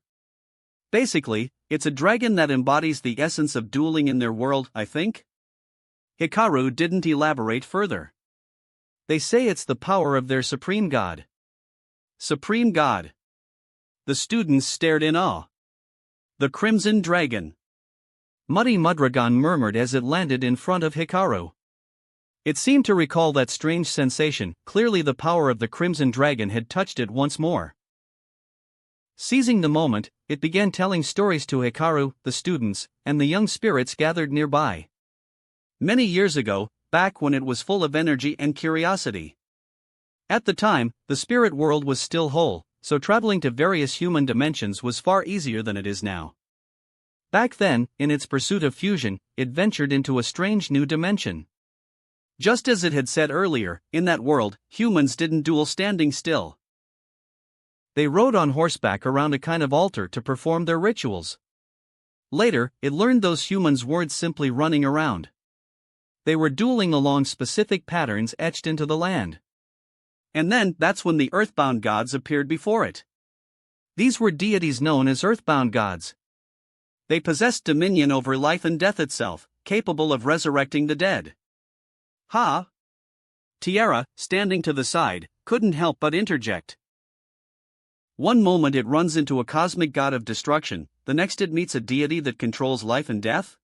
Basically, it's a dragon that embodies the essence of dueling in their world, I think? Hikaru didn't elaborate further. They say it's the power of their supreme god. Supreme god. The students stared in awe. The Crimson Dragon. Muddy Muddragon murmured as it landed in front of Hikaru. It seemed to recall that strange sensation. Clearly the power of the Crimson Dragon had touched it once more. Seizing the moment, it began telling stories to Hikaru, the students, and the young spirits gathered nearby. Many years ago, back when it was full of energy and curiosity. At the time, the spirit world was still whole, so traveling to various human dimensions was far easier than it is now. Back then, in its pursuit of fusion, it ventured into a strange new dimension. Just as it had said earlier, in that world, humans didn't duel standing still. They rode on horseback around a kind of altar to perform their rituals. Later, it learned those humans weren't simply running around. They were dueling along specific patterns etched into the land. And then, that's when the earthbound gods appeared before it. These were deities known as earthbound gods. They possessed dominion over life and death itself, capable of resurrecting the dead. Ha! Tiara, standing to the side, couldn't help but interject. One moment it runs into a cosmic god of destruction, the next it meets a deity that controls life and death?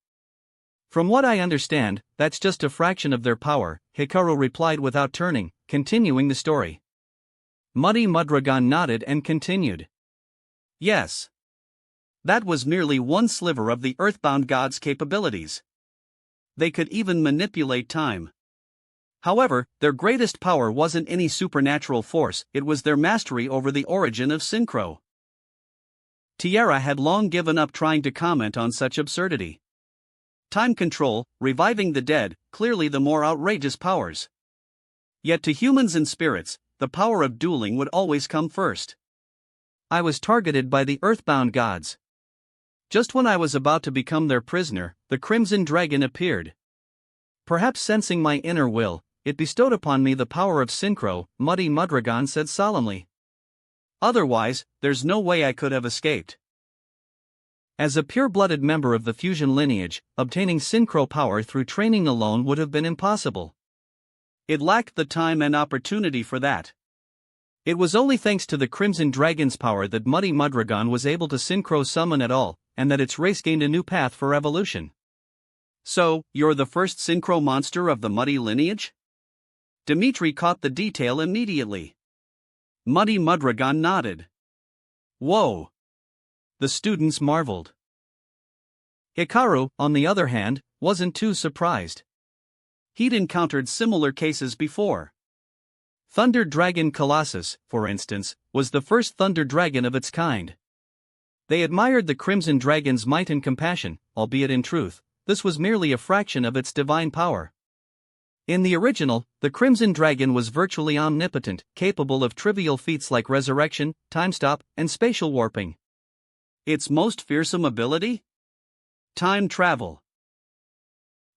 From what I understand, that's just a fraction of their power, Hikaru replied without turning, continuing the story. Muddy Muddragon nodded and continued. Yes. That was merely one sliver of the earthbound god's capabilities. They could even manipulate time. However, their greatest power wasn't any supernatural force, it was their mastery over the origin of Synchro. Tiara had long given up trying to comment on such absurdity. Time control, reviving the dead, clearly the more outrageous powers. Yet to humans and spirits, the power of dueling would always come first. I was targeted by the earthbound gods. Just when I was about to become their prisoner, the Crimson Dragon appeared. Perhaps sensing my inner will, it bestowed upon me the power of Synchro, Muddy Muddragon said solemnly. Otherwise, there's no way I could have escaped. As a pure-blooded member of the fusion lineage, obtaining Synchro power through training alone would have been impossible. It lacked the time and opportunity for that. It was only thanks to the Crimson Dragon's power that Muddy Muddragon was able to Synchro summon at all, and that its race gained a new path for evolution. So, you're the first Synchro monster of the Muddy lineage? Dimitri caught the detail immediately. Muddy Muddragon nodded. Whoa! The students marveled. Hikaru, on the other hand, wasn't too surprised. He'd encountered similar cases before. Thunder Dragon Colossus, for instance, was the first thunder dragon of its kind. They admired the Crimson Dragon's might and compassion, albeit in truth, this was merely a fraction of its divine power. In the original, the Crimson Dragon was virtually omnipotent, capable of trivial feats like resurrection, time stop, and spatial warping. Its most fearsome ability? Time travel.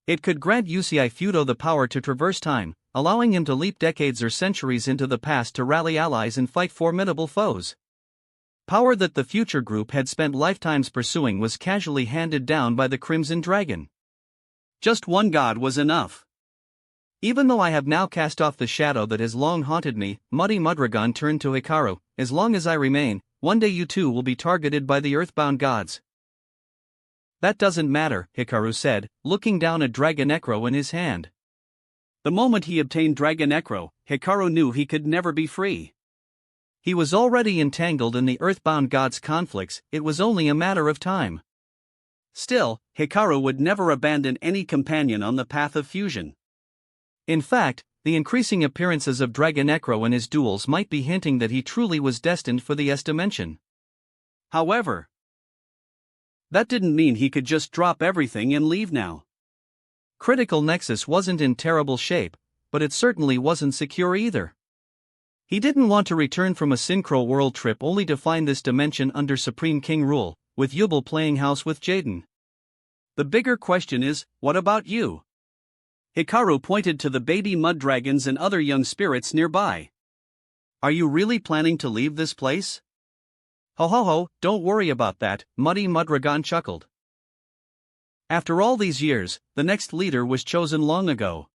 It could grant Yusei Fudo the power to traverse time, allowing him to leap decades or centuries into the past to rally allies and fight formidable foes. Power that the future group had spent lifetimes pursuing was casually handed down by the Crimson Dragon. Just one god was enough. Even though I have now cast off the shadow that has long haunted me, Muddy Muddragon turned to Hikaru, as long as I remain, one day you too will be targeted by the earthbound gods. That doesn't matter, Hikaru said, looking down at Dragonecro in his hand. The moment he obtained Dragonecro, Hikaru knew he could never be free. He was already entangled in the earthbound gods' conflicts, it was only a matter of time. Still, Hikaru would never abandon any companion on the path of fusion. In fact, the increasing appearances of Dragonecro in his duels might be hinting that he truly was destined for the S-Dimension. However, that didn't mean he could just drop everything and leave now. Critical Nexus wasn't in terrible shape, but it certainly wasn't secure either. He didn't want to return from a Synchro World trip only to find this dimension under Supreme King rule, with Yubel playing house with Jaden. The bigger question is, what about you? Hikaru pointed to the baby mud dragons and other young spirits nearby. Are you really planning to leave this place? Ho ho ho, don't worry about that, Muddy Muddragon chuckled. After all these years, the next leader was chosen long ago.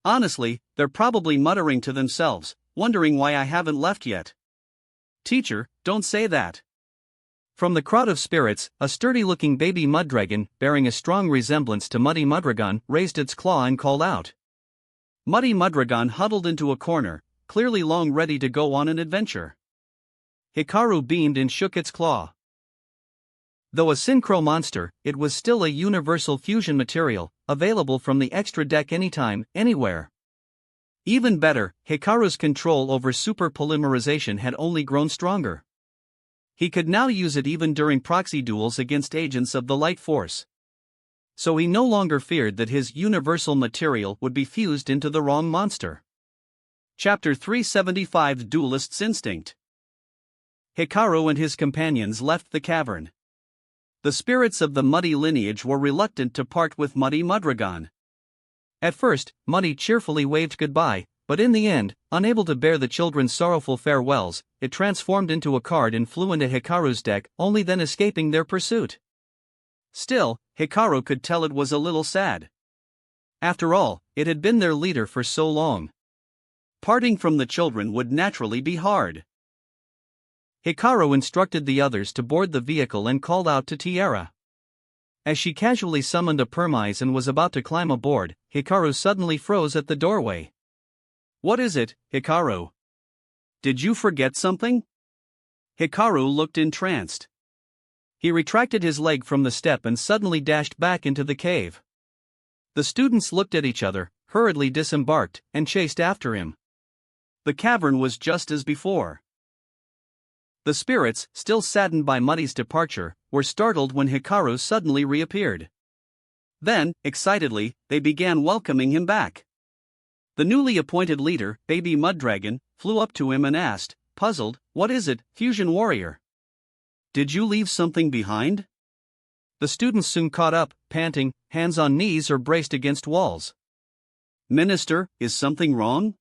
Honestly, they're probably muttering to themselves, wondering why I haven't left yet. Teacher, don't say that. From the crowd of spirits, a sturdy-looking baby muddragon, bearing a strong resemblance to Muddy Muddragon, raised its claw and called out. Muddy Muddragon huddled into a corner, clearly long ready to go on an adventure. Hikaru beamed and shook its claw. Though a synchro monster, it was still a universal fusion material, available from the extra deck anytime, anywhere. Even better, Hikaru's control over super polymerization had only grown stronger. He could now use it even during proxy duels against agents of the Light Force. So he no longer feared that his universal material would be fused into the wrong monster. Chapter 375 Duelist's Instinct. Hikaru and his companions left the cavern. The spirits of the Muddy lineage were reluctant to part with Muddy Muddragon. At first, Muddy cheerfully waved goodbye, but in the end, unable to bear the children's sorrowful farewells, it transformed into a card and flew into Hikaru's deck, only then escaping their pursuit. Still, Hikaru could tell it was a little sad. After all, it had been their leader for so long. Parting from the children would naturally be hard. Hikaru instructed the others to board the vehicle and called out to Tiara. As she casually summoned a Permise and was about to climb aboard, Hikaru suddenly froze at the doorway. What is it, Hikaru? Did you forget something? Hikaru looked entranced. He retracted his leg from the step and suddenly dashed back into the cave. The students looked at each other, hurriedly disembarked, and chased after him. The cavern was just as before. The spirits, still saddened by Muddy's departure, were startled when Hikaru suddenly reappeared. Then, excitedly, they began welcoming him back. The newly appointed leader, Baby Muddragon, flew up to him and asked, puzzled, "What is it, Fusion Warrior? Did you leave something behind?" The students soon caught up, panting, hands on knees or braced against walls. Minister, is something wrong?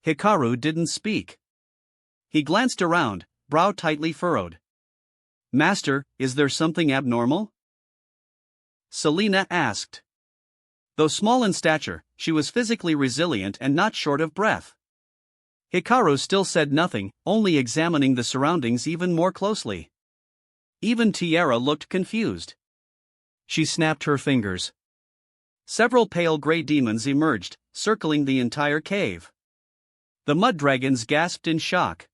Hikaru didn't speak. He glanced around, brow tightly furrowed. Master, is there something abnormal? Selena asked. Though small in stature, she was physically resilient and not short of breath. Hikaru still said nothing, only examining the surroundings even more closely. Even Tiara looked confused. She snapped her fingers. Several pale gray demons emerged, circling the entire cave. The mud dragons gasped in shock.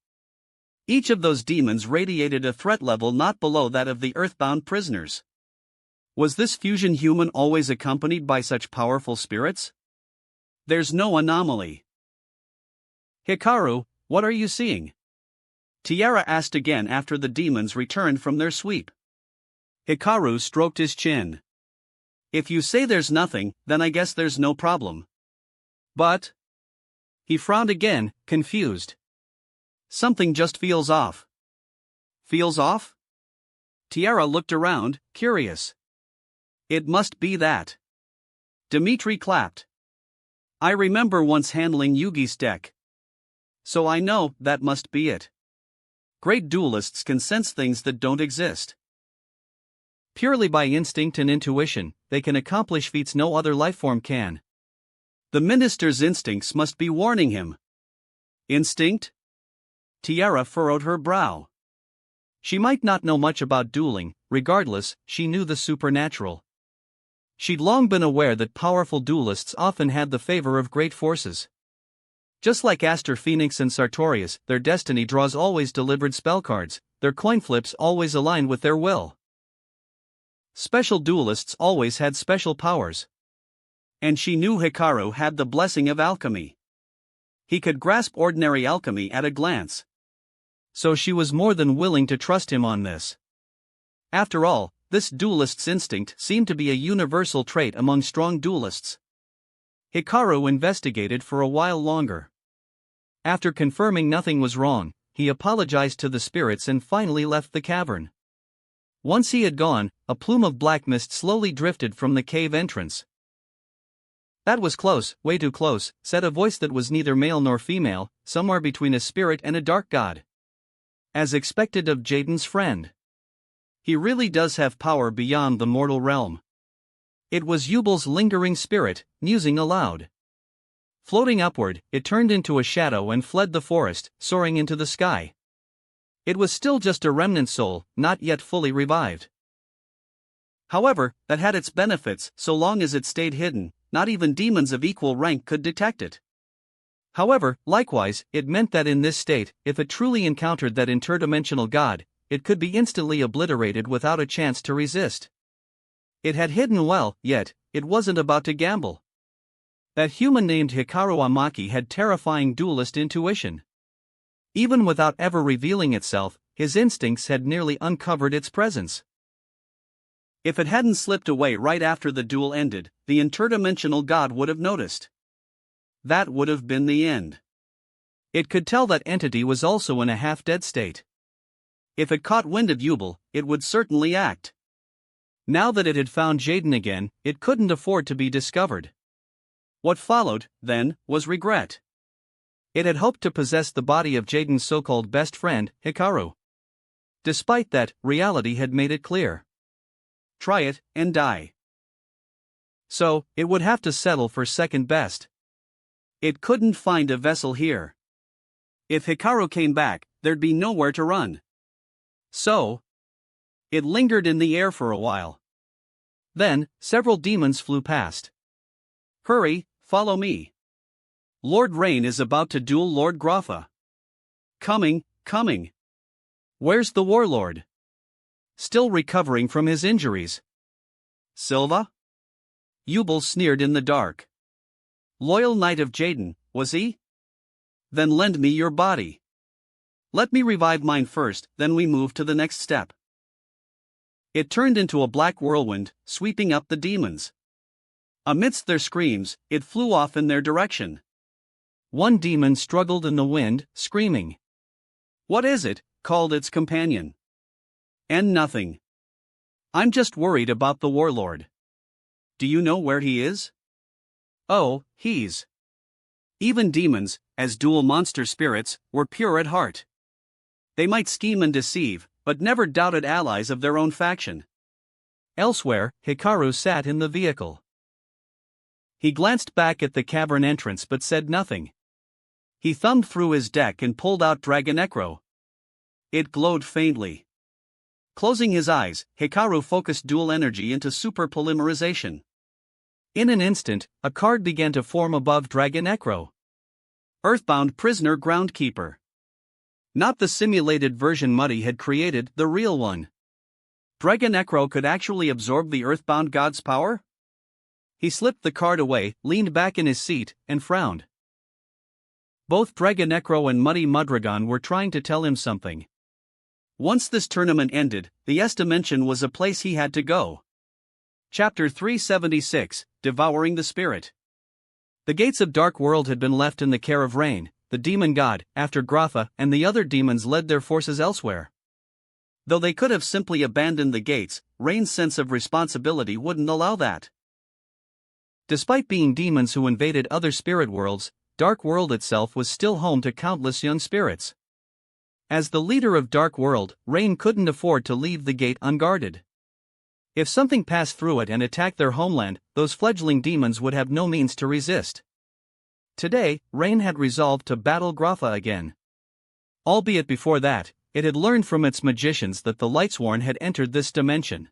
Each of those demons radiated a threat level not below that of the earthbound prisoners. Was this fusion human always accompanied by such powerful spirits? There's no anomaly. Hikaru, what are you seeing? Tiara asked again after the demons returned from their sweep. Hikaru stroked his chin. If you say there's nothing, then I guess there's no problem. But he frowned again, confused. Something just feels off. Feels off? Tiara looked around, curious. It must be that. Dimitri clapped. I remember once handling Yugi's deck. So I know that must be it. Great duelists can sense things that don't exist. Purely by instinct and intuition, they can accomplish feats no other lifeform can. The minister's instincts must be warning him. Instinct? Tiara furrowed her brow. She might not know much about dueling, regardless, she knew the supernatural. She'd long been aware that powerful duelists often had the favor of great forces. Just like Aster Phoenix and Sartorius, their destiny draws always delivered spell cards, their coin flips always aligned with their will. Special duelists always had special powers. And she knew Hikaru had the blessing of alchemy. He could grasp ordinary alchemy at a glance. So she was more than willing to trust him on this. After all, this duelist's instinct seemed to be a universal trait among strong duelists. Hikaru investigated for a while longer. After confirming nothing was wrong, he apologized to the spirits and finally left the cavern. Once he had gone, a plume of black mist slowly drifted from the cave entrance. That was close, way too close, said a voice that was neither male nor female, somewhere between a spirit and a dark god. As expected of Jaden's friend. He really does have power beyond the mortal realm. It was Yubal's lingering spirit, musing aloud. Floating upward, it turned into a shadow and fled the forest, soaring into the sky. It was still just a remnant soul, not yet fully revived. However, that had its benefits so long as it stayed hidden, not even demons of equal rank could detect it. However, likewise, it meant that in this state, if it truly encountered that interdimensional god, it could be instantly obliterated without a chance to resist. It had hidden well, yet, it wasn't about to gamble. That human named Hikaru Amaki had terrifying duelist intuition. Even without ever revealing itself, his instincts had nearly uncovered its presence. If it hadn't slipped away right after the duel ended, the interdimensional god would have noticed. That would have been the end. It could tell that entity was also in a half-dead state. If it caught wind of Yubel, it would certainly act. Now that it had found Jaden again, it couldn't afford to be discovered. What followed, then, was regret. It had hoped to possess the body of Jaden's so-called best friend, Hikaru. Despite that, reality had made it clear. Try it, and die. So, it would have to settle for second best. It couldn't find a vessel here. If Hikaru came back, there'd be nowhere to run. So, it lingered in the air for a while. Then, several demons flew past. Hurry, follow me. Lord Rain is about to duel Lord Groffa. Coming. Where's the warlord? Still recovering from his injuries. Silva? Yubel sneered in the dark. Loyal knight of Jaden, was he? Then lend me your body. Let me revive mine first, then we move to the next step. It turned into a black whirlwind, sweeping up the demons. Amidst their screams, it flew off in their direction. One demon struggled in the wind, screaming. What is it? Called its companion. And nothing. I'm just worried about the warlord. Do you know where he is? Oh, he's. Even demons, as dual monster spirits, were pure at heart. They might scheme and deceive, but never doubted allies of their own faction. Elsewhere, Hikaru sat in the vehicle. He glanced back at the cavern entrance but said nothing. He thumbed through his deck and pulled out Dragon Necro. It glowed faintly. Closing his eyes, Hikaru focused dual energy into super polymerization. In an instant, a card began to form above Dragon Necro. Earthbound Prisoner Groundkeeper. Not the simulated version Muddy had created, the real one. Dragon Necro could actually absorb the Earthbound god's power? He slipped the card away, leaned back in his seat, and frowned. Both Dragon Necro and Muddy Mudragon were trying to tell him something. Once this tournament ended, the S-Dimension was a place he had to go. Chapter 376, Devouring the Spirit. The gates of Dark World had been left in the care of Rain, the demon god, after Grotha and the other demons led their forces elsewhere. Though they could have simply abandoned the gates, Rain's sense of responsibility wouldn't allow that. Despite being demons who invaded other spirit worlds, Dark World itself was still home to countless young spirits. As the leader of Dark World, Rain couldn't afford to leave the gate unguarded. If something passed through it and attacked their homeland, those fledgling demons would have no means to resist. Today, Rain had resolved to battle Grotha again. Albeit before that, it had learned from its magicians that the Lightsworn had entered this dimension.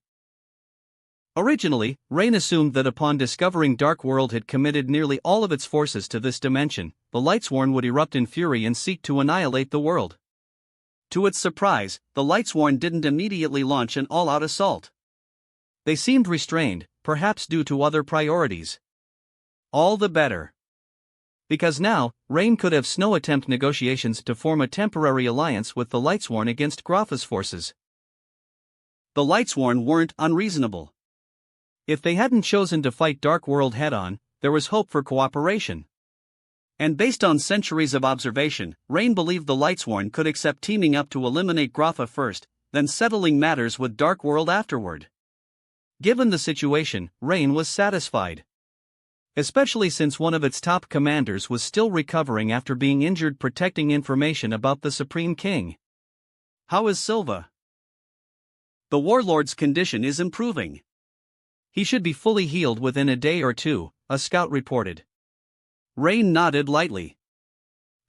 Originally, Rain assumed that upon discovering Dark World had committed nearly all of its forces to this dimension, the Lightsworn would erupt in fury and seek to annihilate the world. To its surprise, the Lightsworn didn't immediately launch an all-out assault. They seemed restrained, perhaps due to other priorities. All the better. Because now, Rain could have attempt negotiations to form a temporary alliance with the Lightsworn against Grotha's forces. The Lightsworn weren't unreasonable. If they hadn't chosen to fight Dark World head-on, there was hope for cooperation. And based on centuries of observation, Rain believed the Lightsworn could accept teaming up to eliminate Grotha first, then settling matters with Dark World afterward. Given the situation, Rain was satisfied. Especially since one of its top commanders was still recovering after being injured protecting information about the Supreme King. How is Silva? The warlord's condition is improving. He should be fully healed within a day or two, a scout reported. Rain nodded lightly.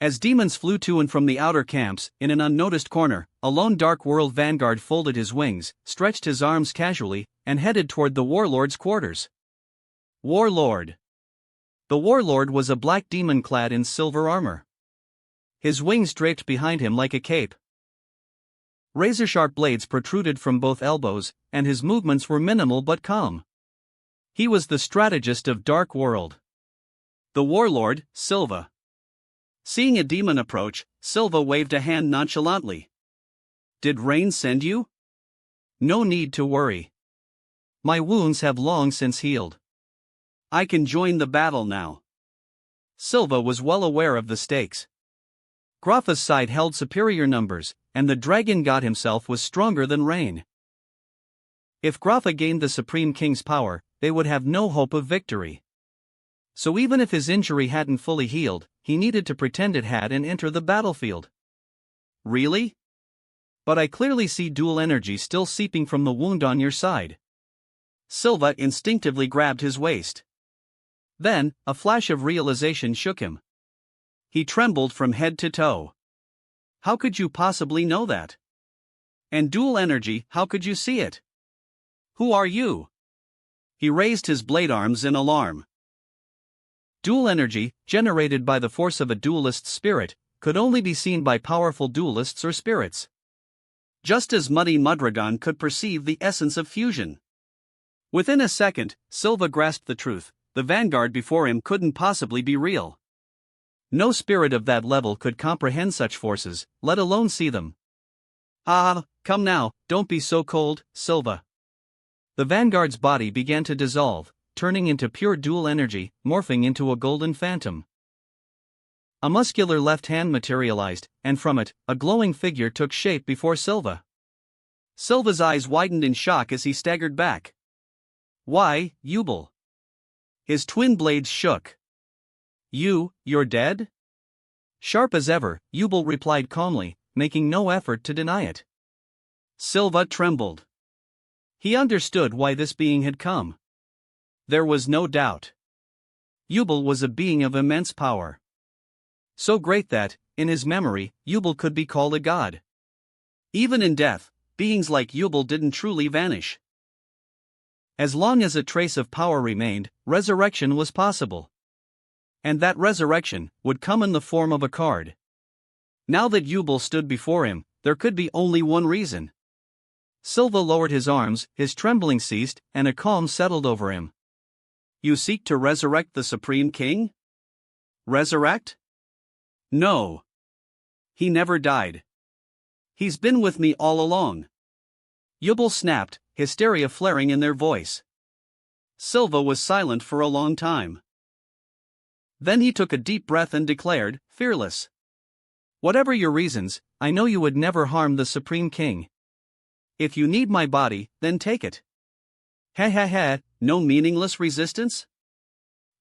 As demons flew to and from the outer camps, in an unnoticed corner, a lone Dark World vanguard folded his wings, stretched his arms casually, and headed toward the warlord's quarters. Warlord. The warlord was a black demon clad in silver armor. His wings draped behind him like a cape. Razor-sharp blades protruded from both elbows, and his movements were minimal but calm. He was the strategist of Dark World. The warlord, Silva. Seeing a demon approach, Silva waved a hand nonchalantly. Did Rain send you? No need to worry. My wounds have long since healed. I can join the battle now. Silva was well aware of the stakes. Grotha's side held superior numbers, and the dragon god himself was stronger than Rain. If Grotha gained the Supreme King's power, they would have no hope of victory. So even if his injury hadn't fully healed, he needed to pretend it had and enter the battlefield. Really? But I clearly see dual energy still seeping from the wound on your side. Silva instinctively grabbed his waist. Then, a flash of realization shook him. He trembled from head to toe. How could you possibly know that? And dual energy, how could you see it? Who are you? He raised his blade arms in alarm. Dual energy, generated by the force of a dualist's spirit, could only be seen by powerful dualists or spirits. Just as Muddy Mudragon could perceive the essence of fusion. Within a second, Silva grasped the truth. The vanguard before him couldn't possibly be real. No spirit of that level could comprehend such forces, let alone see them. Ah, come now, don't be so cold, Silva. The vanguard's body began to dissolve, turning into pure dual energy, morphing into a golden phantom. A muscular left hand materialized, and from it, a glowing figure took shape before Silva. Silva's eyes widened in shock as he staggered back. Why, Yubel? His twin blades shook. You're dead? Sharp as ever, Yubel replied calmly, making no effort to deny it. Silva trembled. He understood why this being had come. There was no doubt. Yubel was a being of immense power. So great that, in his memory, Yubel could be called a god. Even in death, beings like Yubel didn't truly vanish. As long as a trace of power remained, resurrection was possible. And that resurrection would come in the form of a card. Now that Yubel stood before him, there could be only one reason. Silva lowered his arms, his trembling ceased, and a calm settled over him. You seek to resurrect the Supreme King? Resurrect? No. He never died. He's been with me all along. Yubel snapped, hysteria flaring in their voice. Silva was silent for a long time. Then he took a deep breath and declared, fearless. Whatever your reasons, I know you would never harm the Supreme King. If you need my body, then take it. Ha ha ha, no meaningless resistance?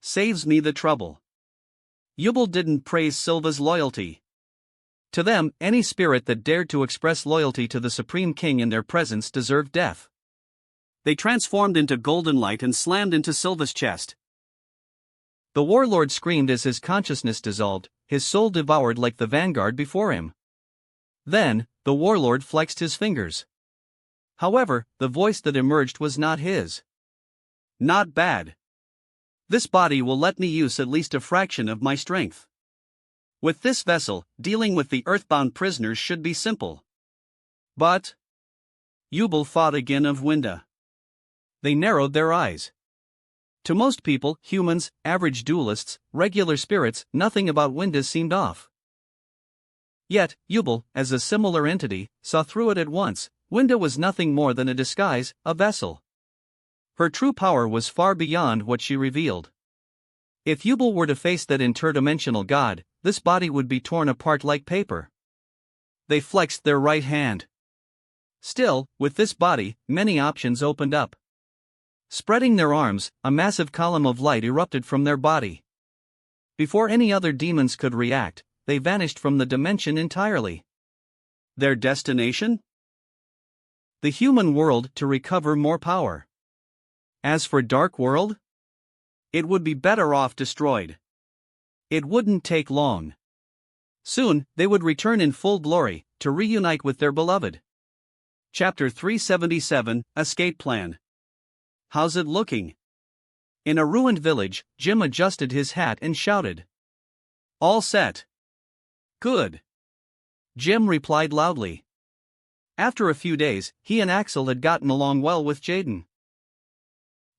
Saves me the trouble. Yubel didn't praise Silva's loyalty. To them, any spirit that dared to express loyalty to the Supreme King in their presence deserved death. They transformed into golden light and slammed into Silva's chest. The warlord screamed as his consciousness dissolved, his soul devoured like the vanguard before him. Then, the warlord flexed his fingers. However, the voice that emerged was not his. Not bad. This body will let me use at least a fraction of my strength. With this vessel, dealing with the earthbound prisoners should be simple. But Yubel thought again of Winda. They narrowed their eyes. To most people, humans, average duelists, regular spirits, nothing about Winda seemed off. Yet, Yubel, as a similar entity, saw through it at once. Winda was nothing more than a disguise, a vessel. Her true power was far beyond what she revealed. If Yubel were to face that interdimensional god, this body would be torn apart like paper. They flexed their right hand. Still, with this body, many options opened up. Spreading their arms, a massive column of light erupted from their body. Before any other demons could react, they vanished from the dimension entirely. Their destination? The human world to recover more power. As for Dark World? It would be better off destroyed. It wouldn't take long. Soon, they would return in full glory, to reunite with their beloved. Chapter 377, Escape Plan. How's it looking? In a ruined village, Jim adjusted his hat and shouted. All set. Good. Jim replied loudly. After a few days, he and Axel had gotten along well with Jaden.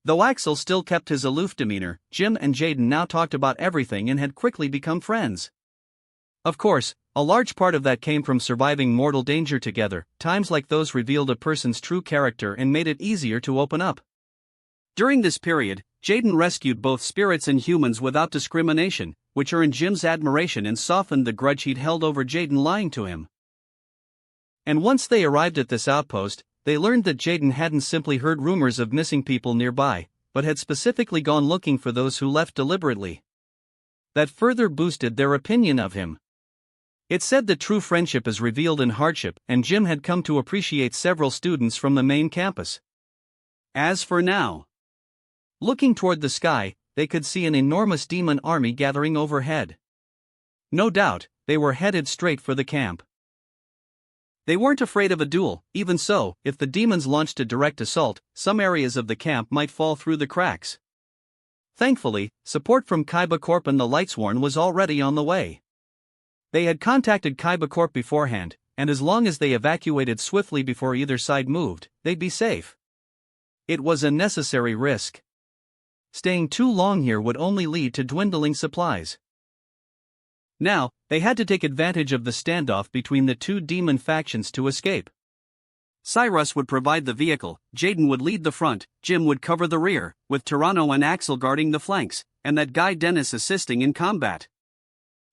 Though Axel still kept his aloof demeanor, Jim and Jaden now talked about everything and had quickly become friends. Of course, a large part of that came from surviving mortal danger together. Times like those revealed a person's true character and made it easier to open up. During this period, Jaden rescued both spirits and humans without discrimination, which earned Jim's admiration and softened the grudge he'd held over Jaden lying to him. And once they arrived at this outpost, they learned that Jaden hadn't simply heard rumors of missing people nearby, but had specifically gone looking for those who left deliberately. That further boosted their opinion of him. It said that true friendship is revealed in hardship, and Jim had come to appreciate several students from the main campus. As for now, looking toward the sky, they could see an enormous demon army gathering overhead. No doubt, they were headed straight for the camp. They weren't afraid of a duel. Even so, if the demons launched a direct assault, some areas of the camp might fall through the cracks. Thankfully, support from Kaiba Corp and the Lightsworn was already on the way. They had contacted Kaiba Corp beforehand, and as long as they evacuated swiftly before either side moved, they'd be safe. It was a necessary risk. Staying too long here would only lead to dwindling supplies. Now, they had to take advantage of the standoff between the two demon factions to escape. Cyrus would provide the vehicle, Jaden would lead the front, Jim would cover the rear, with Tyranno and Axel guarding the flanks, and that guy Dennis assisting in combat.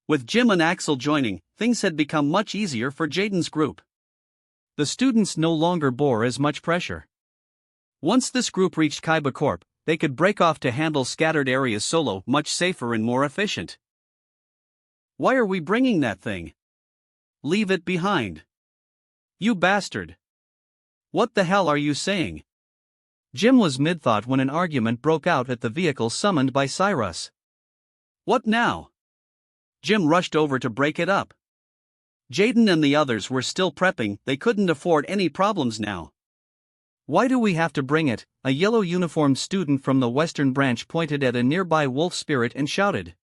With Jim and Axel joining, things had become much easier for Jaden's group. The students no longer bore as much pressure. Once this group reached Kaiba Corp, they could break off to handle scattered areas solo, much safer and more efficient. Why are we bringing that thing? Leave it behind. You bastard. What the hell are you saying? Jim was mid-thought when an argument broke out at the vehicle summoned by Cyrus. What now? Jim rushed over to break it up. Jaden and the others were still prepping, they couldn't afford any problems now. Why do we have to bring it? A yellow-uniformed student from the western branch pointed at a nearby wolf spirit and shouted.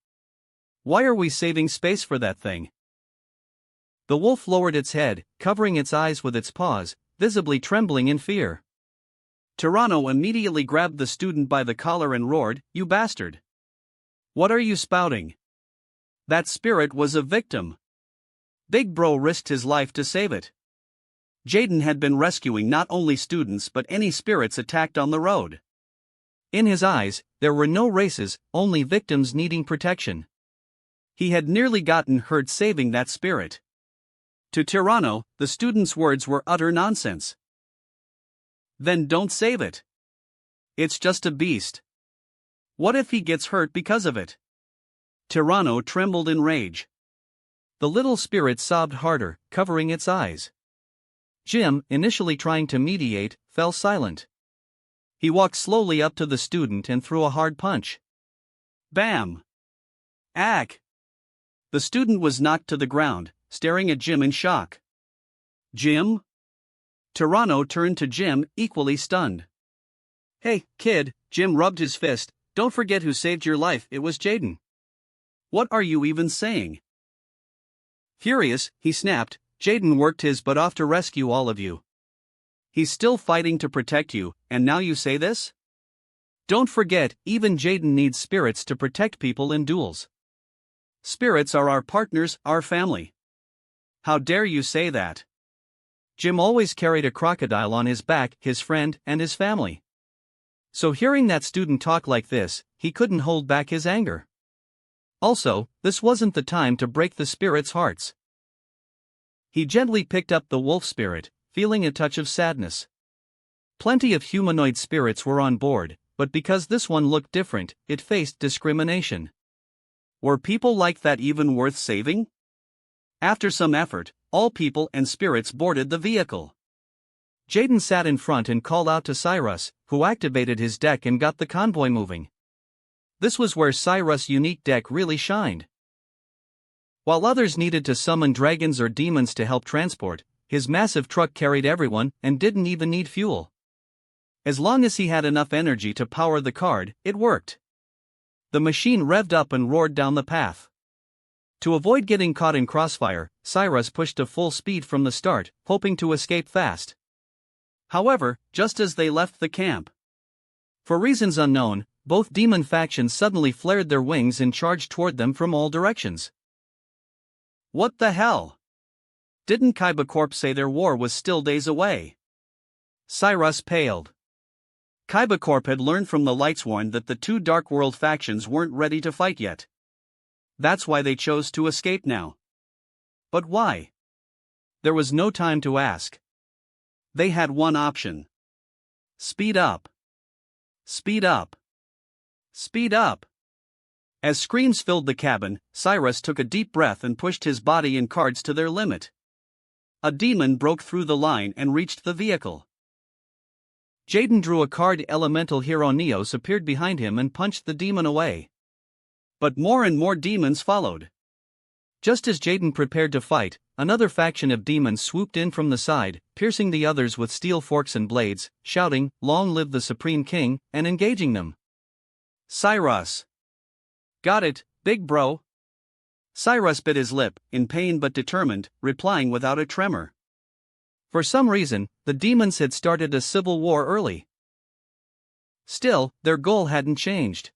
Why are we saving space for that thing? The wolf lowered its head, covering its eyes with its paws, visibly trembling in fear. Tyranno immediately grabbed the student by the collar and roared, "You bastard! What are you spouting? That spirit was a victim. Big Bro risked his life to save it." Jaden had been rescuing not only students but any spirits attacked on the road. In his eyes, there were no races, only victims needing protection. He had nearly gotten hurt saving that spirit. To Tyranno, the student's words were utter nonsense. Then don't save it. It's just a beast. What if he gets hurt because of it? Tyranno trembled in rage. The little spirit sobbed harder, covering its eyes. Jim, initially trying to mediate, fell silent. He walked slowly up to the student and threw a hard punch. Bam! Ack! The student was knocked to the ground, staring at Jim in shock. Jim? Tyranno turned to Jim, equally stunned. Hey, kid, Jim rubbed his fist, don't forget who saved your life, it was Jaden. What are you even saying? Furious, he snapped, Jaden worked his butt off to rescue all of you. He's still fighting to protect you, and now you say this? Don't forget, even Jaden needs spirits to protect people in duels. Spirits are our partners, our family. How dare you say that? Jim always carried a crocodile on his back, his friend, and his family. So hearing that student talk like this, he couldn't hold back his anger. Also, this wasn't the time to break the spirit's hearts. He gently picked up the wolf spirit, feeling a touch of sadness. Plenty of humanoid spirits were on board, but because this one looked different, it faced discrimination. Were people like that even worth saving? After some effort, all people and spirits boarded the vehicle. Jaden sat in front and called out to Cyrus, who activated his deck and got the convoy moving. This was where Cyrus' unique deck really shined. While others needed to summon dragons or demons to help transport, his massive truck carried everyone and didn't even need fuel. As long as he had enough energy to power the card, it worked. The machine revved up and roared down the path. To avoid getting caught in crossfire, Cyrus pushed to full speed from the start, hoping to escape fast. However, just as they left the camp, for reasons unknown, both demon factions suddenly flared their wings and charged toward them from all directions. What the hell? Didn't Kaiba Corp say their war was still days away? Cyrus paled. Kaiba Corp had learned from the Lightsworn that the two Dark World factions weren't ready to fight yet. That's why they chose to escape now. But why? There was no time to ask. They had one option. Speed up. Speed up. Speed up. As screams filled the cabin, Cyrus took a deep breath and pushed his body and cards to their limit. A demon broke through the line and reached the vehicle. Jaden drew a card. Elemental hero Neos appeared behind him and punched the demon away. But more and more demons followed. Just as Jaden prepared to fight, another faction of demons swooped in from the side, piercing the others with steel forks and blades, shouting, "Long live the Supreme King," and engaging them. Cyrus. Got it, big bro. Cyrus bit his lip, in pain but determined, replying without a tremor. For some reason, the demons had started a civil war early. Still, their goal hadn't changed.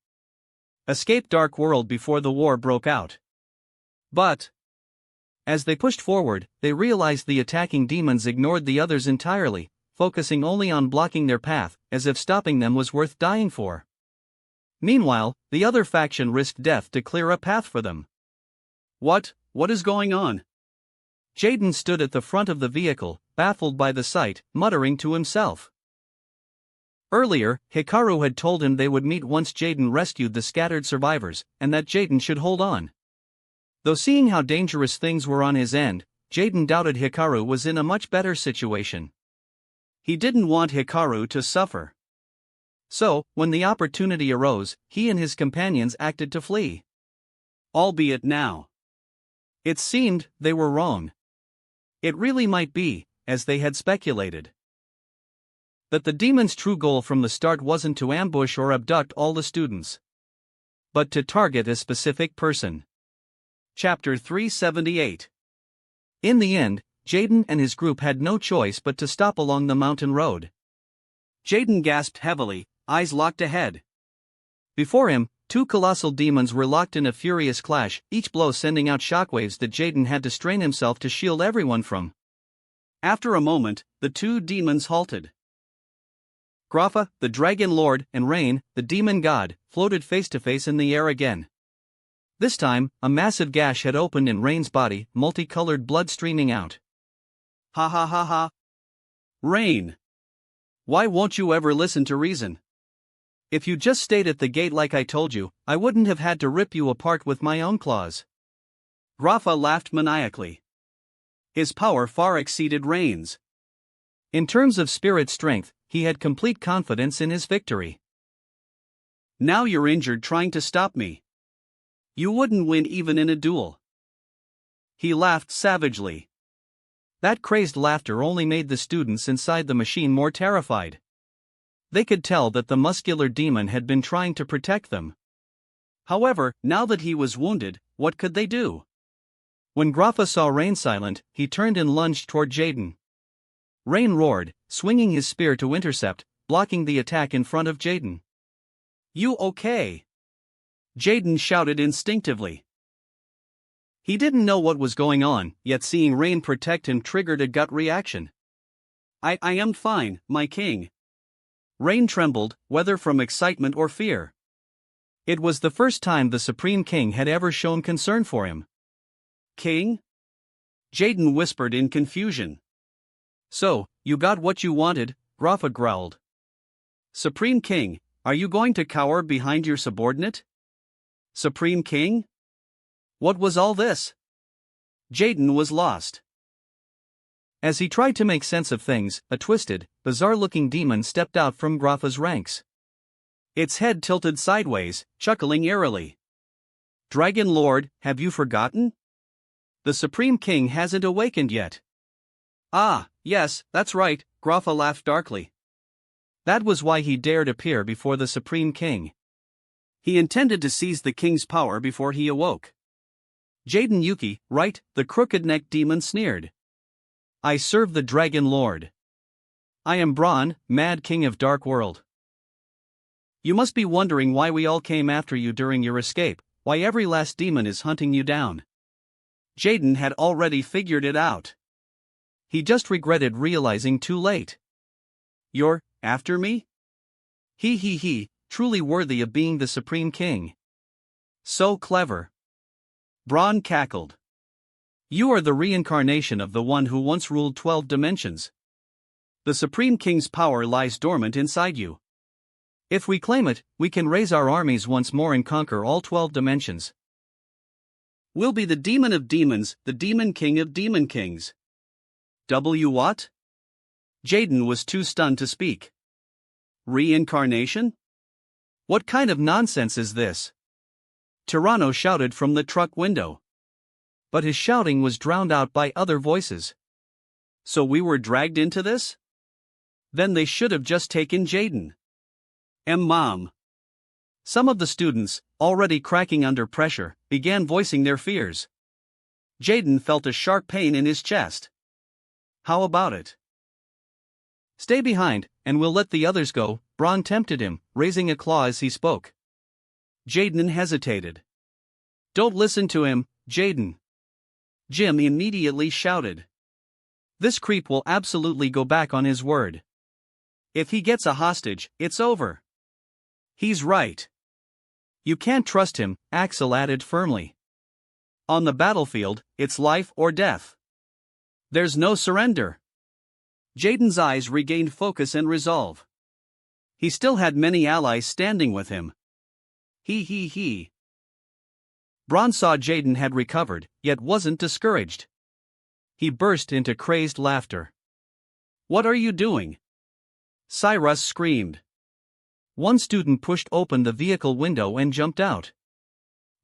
Escape Dark World before the war broke out. But as they pushed forward, they realized the attacking demons ignored the others entirely, focusing only on blocking their path, as if stopping them was worth dying for. Meanwhile, the other faction risked death to clear a path for them. What is going on? Jaden stood at the front of the vehicle, baffled by the sight, muttering to himself. Earlier, Hikaru had told him they would meet once Jaden rescued the scattered survivors, and that Jaden should hold on. Though seeing how dangerous things were on his end, Jaden doubted Hikaru was in a much better situation. He didn't want Hikaru to suffer. So, when the opportunity arose, he and his companions acted to flee. Albeit now. It seemed they were wrong. It really might be, as they had speculated, that the demon's true goal from the start wasn't to ambush or abduct all the students, but to target a specific person. Chapter 378. In the end, Jaden and his group had no choice but to stop along the mountain road. Jaden gasped heavily, eyes locked ahead. Before him, two colossal demons were locked in a furious clash, each blow sending out shockwaves that Jaden had to strain himself to shield everyone from. After a moment, the two demons halted. Grapha, the Dragon Lord, and Rain, the Demon God, floated face to face in the air again. This time, a massive gash had opened in Rain's body, multicolored blood streaming out. Ha ha ha ha. Rain! Why won't you ever listen to reason? If you just stayed at the gate like I told you, I wouldn't have had to rip you apart with my own claws. Grapha laughed maniacally. His power far exceeded Rain's. In terms of spirit strength, he had complete confidence in his victory. Now you're injured trying to stop me. You wouldn't win even in a duel. He laughed savagely. That crazed laughter only made the students inside the machine more terrified. They could tell that the muscular demon had been trying to protect them. However, now that he was wounded, what could they do? When Grapha saw Rain silent, he turned and lunged toward Jaden. Rain roared, swinging his spear to intercept, blocking the attack in front of Jaden. You okay? Jaden shouted instinctively. He didn't know what was going on, yet seeing Rain protect him triggered a gut reaction. I am fine, my king. Rain trembled, whether from excitement or fear. It was the first time the Supreme King had ever shown concern for him. King? Jaden whispered in confusion. So, you got what you wanted, Grapha growled. Supreme King, are you going to cower behind your subordinate? Supreme King? What was all this? Jaden was lost. As he tried to make sense of things, a twisted, bizarre-looking demon stepped out from Grapha's ranks. Its head tilted sideways, chuckling eerily. Dragon Lord, have you forgotten? The Supreme King hasn't awakened yet. Ah, yes, that's right, Grapha laughed darkly. That was why he dared appear before the Supreme King. He intended to seize the king's power before he awoke. Jaden Yuki, right? The crooked-necked demon sneered. I serve the Dragon Lord. I am Braun, Mad King of Dark World. You must be wondering why we all came after you during your escape, why every last demon is hunting you down. Jaden had already figured it out. He just regretted realizing too late. You're after me? He, truly worthy of being the Supreme King. So clever. Braun cackled. You are the reincarnation of the one who once ruled 12 dimensions. The Supreme King's power lies dormant inside you. If we claim it, we can raise our armies once more and conquer all 12 dimensions. We'll be the demon of demons, the demon king of demon kings. What? Jaden was too stunned to speak. Reincarnation? What kind of nonsense is this? Tyranno shouted from the truck window. But his shouting was drowned out by other voices. So we were dragged into this? Then they should have just taken Jaden. Mom. Some of the students, already cracking under pressure, began voicing their fears. Jaden felt a sharp pain in his chest. How about it? Stay behind, and we'll let the others go, Braun tempted him, raising a claw as he spoke. Jaden hesitated. Don't listen to him, Jaden. Jim immediately shouted. This creep will absolutely go back on his word. If he gets a hostage, it's over. He's right. You can't trust him, Axel added firmly. On the battlefield, it's life or death. There's no surrender. Jaden's eyes regained focus and resolve. He still had many allies standing with him. He. Braun saw Jaden had recovered, yet wasn't discouraged. He burst into crazed laughter. What are you doing? Cyrus screamed. One student pushed open the vehicle window and jumped out.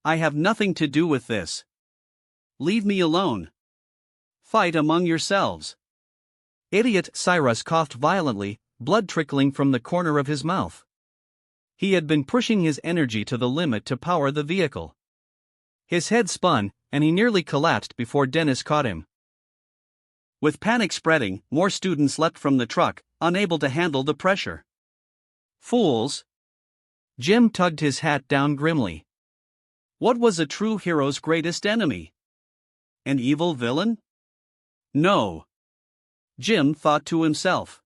I have nothing to do with this. Leave me alone. Fight among yourselves. Idiot, Cyrus coughed violently, blood trickling from the corner of his mouth. He had been pushing his energy to the limit to power the vehicle. His head spun, and he nearly collapsed before Dennis caught him. With panic spreading, more students leapt from the truck, unable to handle the pressure. Fools! Jim tugged his hat down grimly. What was a true hero's greatest enemy? An evil villain? No. Jim thought to himself.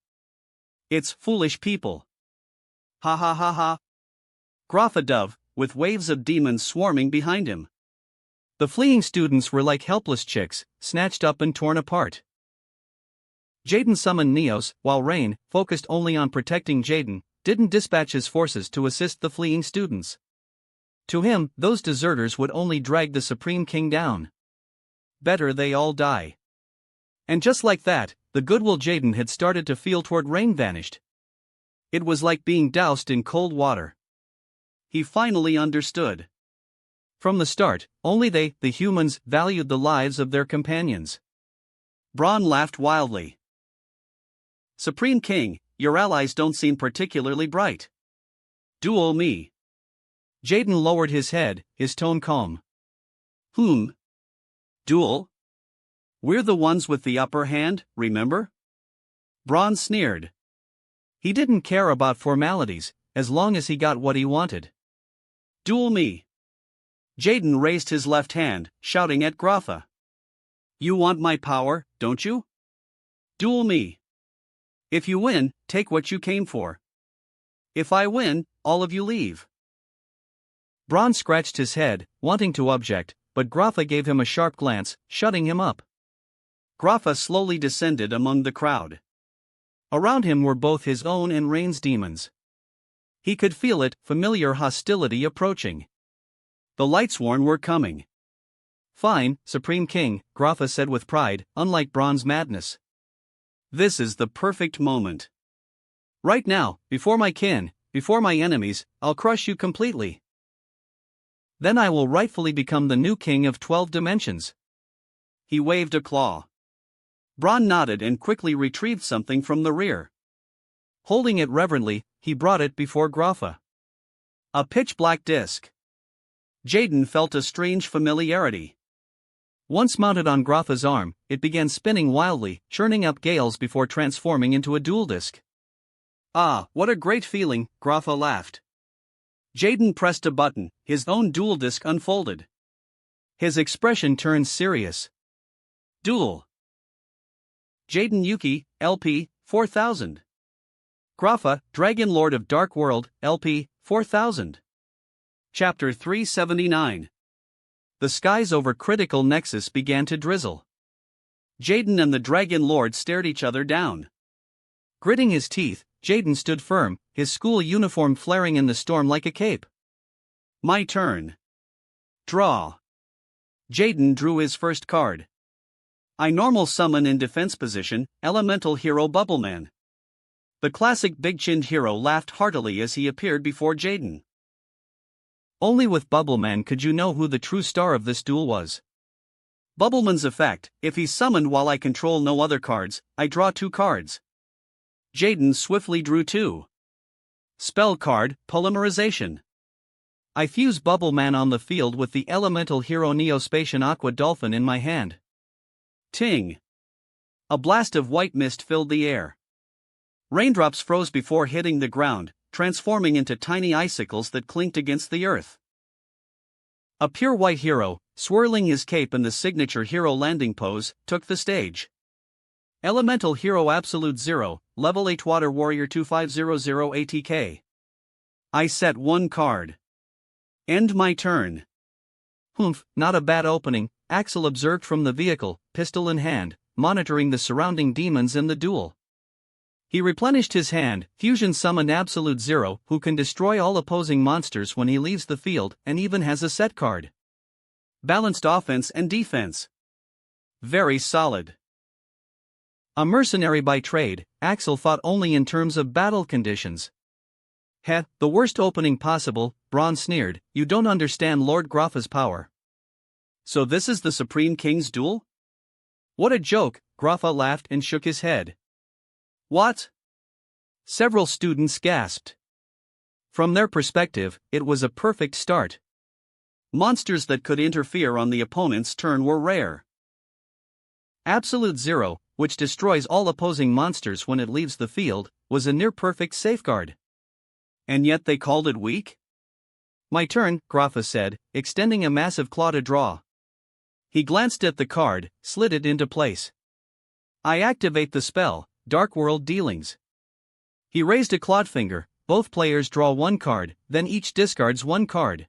It's foolish people. Ha ha ha ha. Grapha dove, with waves of demons swarming behind him. The fleeing students were like helpless chicks, snatched up and torn apart. Jaden summoned Neos, while Rain, focused only on protecting Jaden, didn't dispatch his forces to assist the fleeing students. To him, those deserters would only drag the Supreme King down. Better they all die. And just like that, the goodwill Jaden had started to feel toward Rain vanished. It was like being doused in cold water. He finally understood. From the start, only they, the humans, valued the lives of their companions. Braun laughed wildly. Supreme King, your allies don't seem particularly bright. Duel me. Jaden lowered his head, his tone calm. Duel? We're the ones with the upper hand, remember? Braun sneered. He didn't care about formalities, as long as he got what he wanted. Duel me. Jaden raised his left hand, shouting at Grapha. You want my power, don't you? Duel me. If you win, take what you came for. If I win, all of you leave. Braun scratched his head, wanting to object, but Grapha gave him a sharp glance, shutting him up. Grapha slowly descended among the crowd. Around him were both his own and Rain's demons. He could feel it, familiar hostility approaching. The Lightsworn were coming. Fine, Supreme King, Grapha said with pride, unlike Braun's madness. This is the perfect moment. Right now, before my kin, before my enemies, I'll crush you completely. Then I will rightfully become the new king of 12 dimensions. He waved a claw. Braun nodded and quickly retrieved something from the rear. Holding it reverently, he brought it before Grapha. A pitch-black disc. Jaden felt a strange familiarity. Once mounted on Grapha's arm, it began spinning wildly, churning up gales before transforming into a dual disc. Ah, what a great feeling, Grapha laughed. Jaden pressed a button, his own dual disc unfolded. His expression turned serious. Duel. Jaden Yuki, LP, 4000. Grapha, Dragon Lord of Dark World, LP, 4000. Chapter 379. The skies over Critical Nexus began to drizzle. Jaden and the Dragon Lord stared each other down. Gritting his teeth, Jaden stood firm, his school uniform flaring in the storm like a cape. My turn. Draw. Jaden drew his first card. I normal summon in defense position, Elemental Hero Bubbleman. The classic big-chinned hero laughed heartily as he appeared before Jaden. Only with Bubbleman could you know who the true star of this duel was. Bubbleman's effect: if he's summoned while I control no other cards, I draw 2 cards. Jaden swiftly drew 2. Spell card, Polymerization. I fuse Bubbleman on the field with the elemental hero Neospacian Aqua Dolphin in my hand. Ting. A blast of white mist filled the air. Raindrops froze before hitting the ground, transforming into tiny icicles that clinked against the earth. A pure white hero, swirling his cape in the signature hero landing pose, took the stage. Elemental Hero Absolute Zero, Level 8 Water Warrior 2500 ATK. I set 1 card. End my turn. Humph, not a bad opening, Axel observed from the vehicle, pistol in hand, monitoring the surrounding demons in the duel. He replenished his hand, fusion summoned Absolute Zero, who can destroy all opposing monsters when he leaves the field and even has a set card. Balanced offense and defense. Very solid. A mercenary by trade, Axel fought only in terms of battle conditions. Heh, the worst opening possible, Braun sneered, you don't understand Lord Grapha's power. So this is the Supreme King's duel? What a joke, Grapha laughed and shook his head. What? Several students gasped. From their perspective, it was a perfect start. Monsters that could interfere on the opponent's turn were rare. Absolute Zero, which destroys all opposing monsters when it leaves the field, was a near-perfect safeguard. And yet they called it weak? My turn, Grapha said, extending a massive claw to draw. He glanced at the card, slid it into place. I activate the spell, Dark World Dealings. He raised a clawed finger, both players draw 1 card, then each discards 1 card.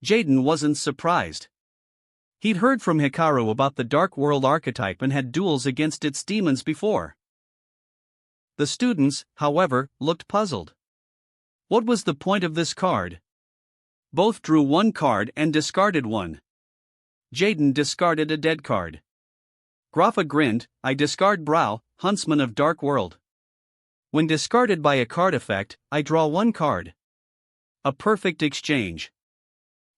Jaden wasn't surprised. He'd heard from Hikaru about the Dark World archetype and had duels against its demons before. The students, however, looked puzzled. What was the point of this card? Both drew one card and discarded one. Jaden discarded a dead card. Grapha grinned, I discard Brow, Huntsman of Dark World. When discarded by a card effect, I draw one card. A perfect exchange.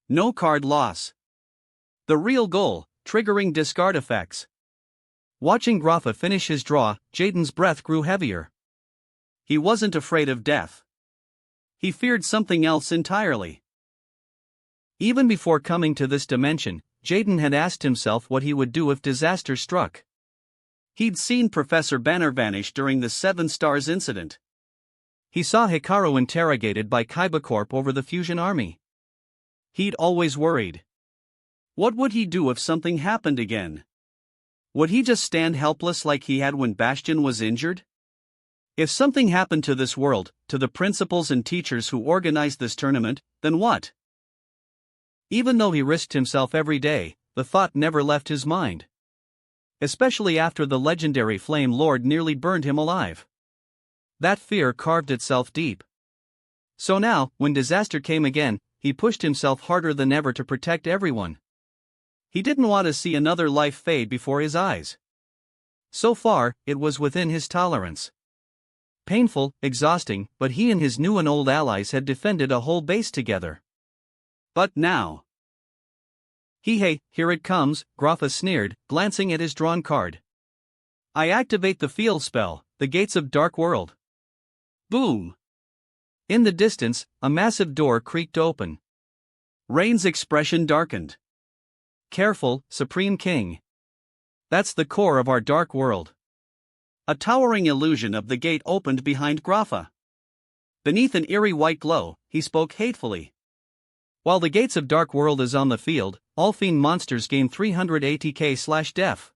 No card loss. The real goal, triggering discard effects. Watching Grapha finish his draw, Jaden's breath grew heavier. He wasn't afraid of death. He feared something else entirely. Even before coming to this dimension, Jaden had asked himself what he would do if disaster struck. He'd seen Professor Banner vanish during the Seven Stars incident. He saw Hikaru interrogated by Kaiba Corp over the fusion army. He'd always worried. What would he do if something happened again? Would he just stand helpless like he had when Bastion was injured? If something happened to this world, to the principals and teachers who organized this tournament, then what? Even though he risked himself every day, the thought never left his mind. Especially after the legendary Flame Lord nearly burned him alive. That fear carved itself deep. So now, when disaster came again, he pushed himself harder than ever to protect everyone. He didn't want to see another life fade before his eyes. So far, it was within his tolerance. Painful, exhausting, but he and his new and old allies had defended a whole base together. But now... Hey, here it comes, Grapha sneered, glancing at his drawn card. I activate the field spell, the Gates of Dark World. Boom! In the distance, a massive door creaked open. Rain's expression darkened. Careful, Supreme King. That's the core of our Dark World. A towering illusion of the gate opened behind Grapha. Beneath an eerie white glow, he spoke hatefully. While the Gates of Dark World is on the field, all fiend monsters gain 300 ATK/def.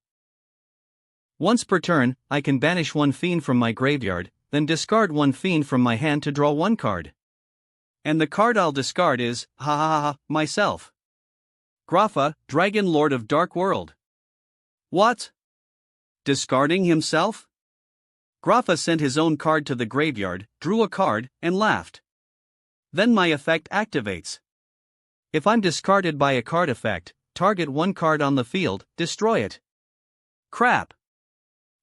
Once per turn, I can banish one fiend from my graveyard, then discard one fiend from my hand to draw one card. And the card I'll discard is, myself. Grapha, Dragon Lord of Dark World. What? Discarding himself? Grapha sent his own card to the graveyard, drew a card, and laughed. Then my effect activates. If I'm discarded by a card effect, target one card on the field, destroy it. Crap!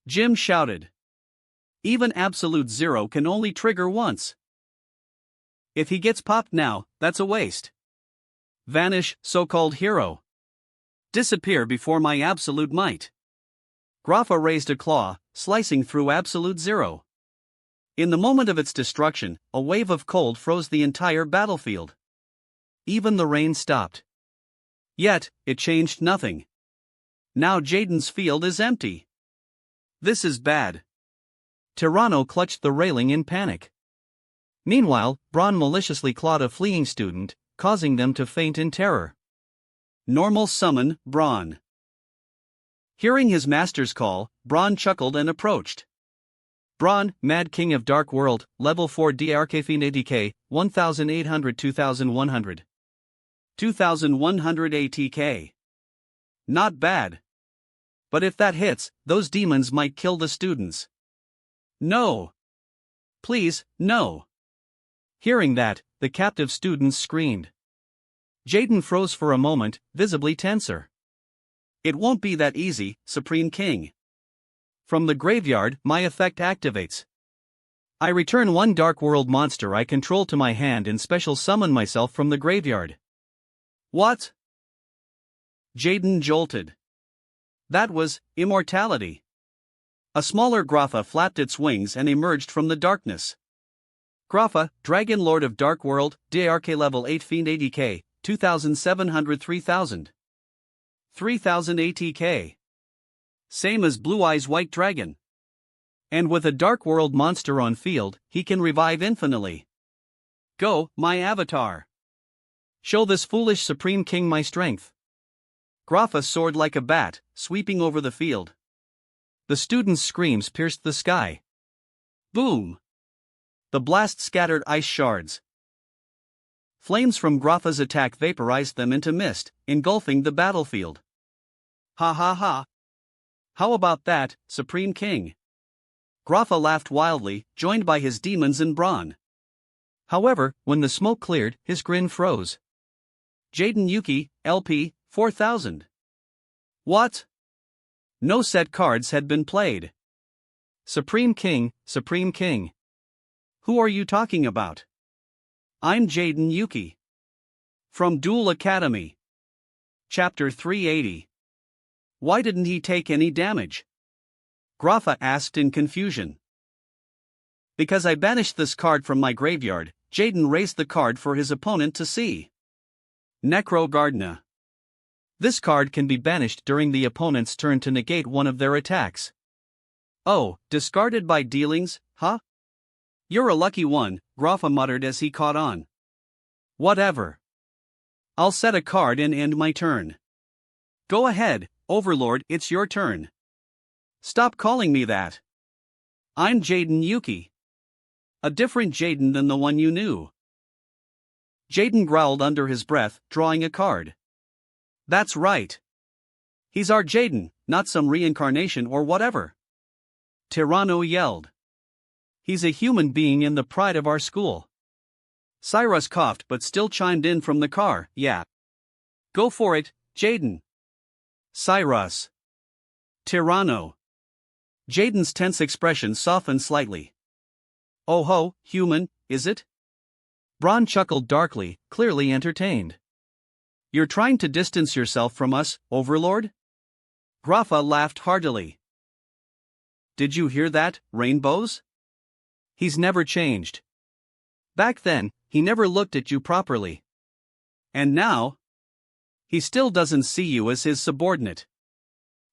Jim shouted. Even Absolute Zero can only trigger once. If he gets popped now, that's a waste. Vanish, so-called hero. Disappear before my absolute might. Grapha raised a claw, slicing through Absolute Zero. In the moment of its destruction, a wave of cold froze the entire battlefield. Even the rain stopped. Yet, it changed nothing. Now Jaden's field is empty. This is bad. Tyranno clutched the railing in panic. Meanwhile, Braun maliciously clawed a fleeing student, causing them to faint in terror. Normal summon, Braun. Hearing his master's call, Braun chuckled and approached. Braun, Mad King of Dark World, Level 4 DRK Fiend ATK, 1800 2100. 2100 ATK. Not bad. But if that hits, those demons might kill the students. No. Please, no. Hearing that, the captive students screamed. Jaden froze for a moment, visibly tenser. It won't be that easy, Supreme King. From the graveyard, my effect activates. I return one Dark World monster I control to my hand and special summon myself from the graveyard. What? Jaden jolted. That was immortality. A smaller Grapha flapped its wings and emerged from the darkness. Grapha, Dragon Lord of Dark World, DRK Level 8 Fiend ATK, 2700 3000. 3000 ATK. Same as Blue Eyes White Dragon. And with a Dark World monster on field, he can revive infinitely. Go, my avatar. Show this foolish Supreme King my strength. Grapha soared like a bat, sweeping over the field. The students' screams pierced the sky. Boom! The blast scattered ice shards. Flames from Grapha's attack vaporized them into mist, engulfing the battlefield. Ha ha ha. How about that, Supreme King? Grapha laughed wildly, joined by his demons and Brawn. However, when the smoke cleared, his grin froze. Jaden Yuki, LP, 4000. What? No set cards had been played. Supreme King, Supreme King. Who are you talking about? I'm Jaden Yuki. From Duel Academy. Chapter 380. Why didn't he take any damage? Grapha asked in confusion. Because I banished this card from my graveyard, Jaden raised the card for his opponent to see. Necro Gardna. This card can be banished during the opponent's turn to negate one of their attacks. Oh, discarded by dealings, huh? You're a lucky one, Grapha muttered as he caught on. Whatever. I'll set a card and end my turn. Go ahead, Overlord, it's your turn. Stop calling me that. I'm Jaden Yuki. A different Jaden than the one you knew. Jaden growled under his breath, drawing a card. That's right. He's our Jaden, not some reincarnation or whatever. Tyranno yelled. He's a human being and the pride of our school. Cyrus coughed but still chimed in from the car, yeah. Go for it, Jaden. Cyrus. Tyranno. Jaden's tense expression softened slightly. Oh ho, human, is it? Brawn chuckled darkly, clearly entertained. You're trying to distance yourself from us, Overlord? Grapha laughed heartily. Did you hear that, Rainbows? He's never changed. Back then, he never looked at you properly. And now? He still doesn't see you as his subordinate.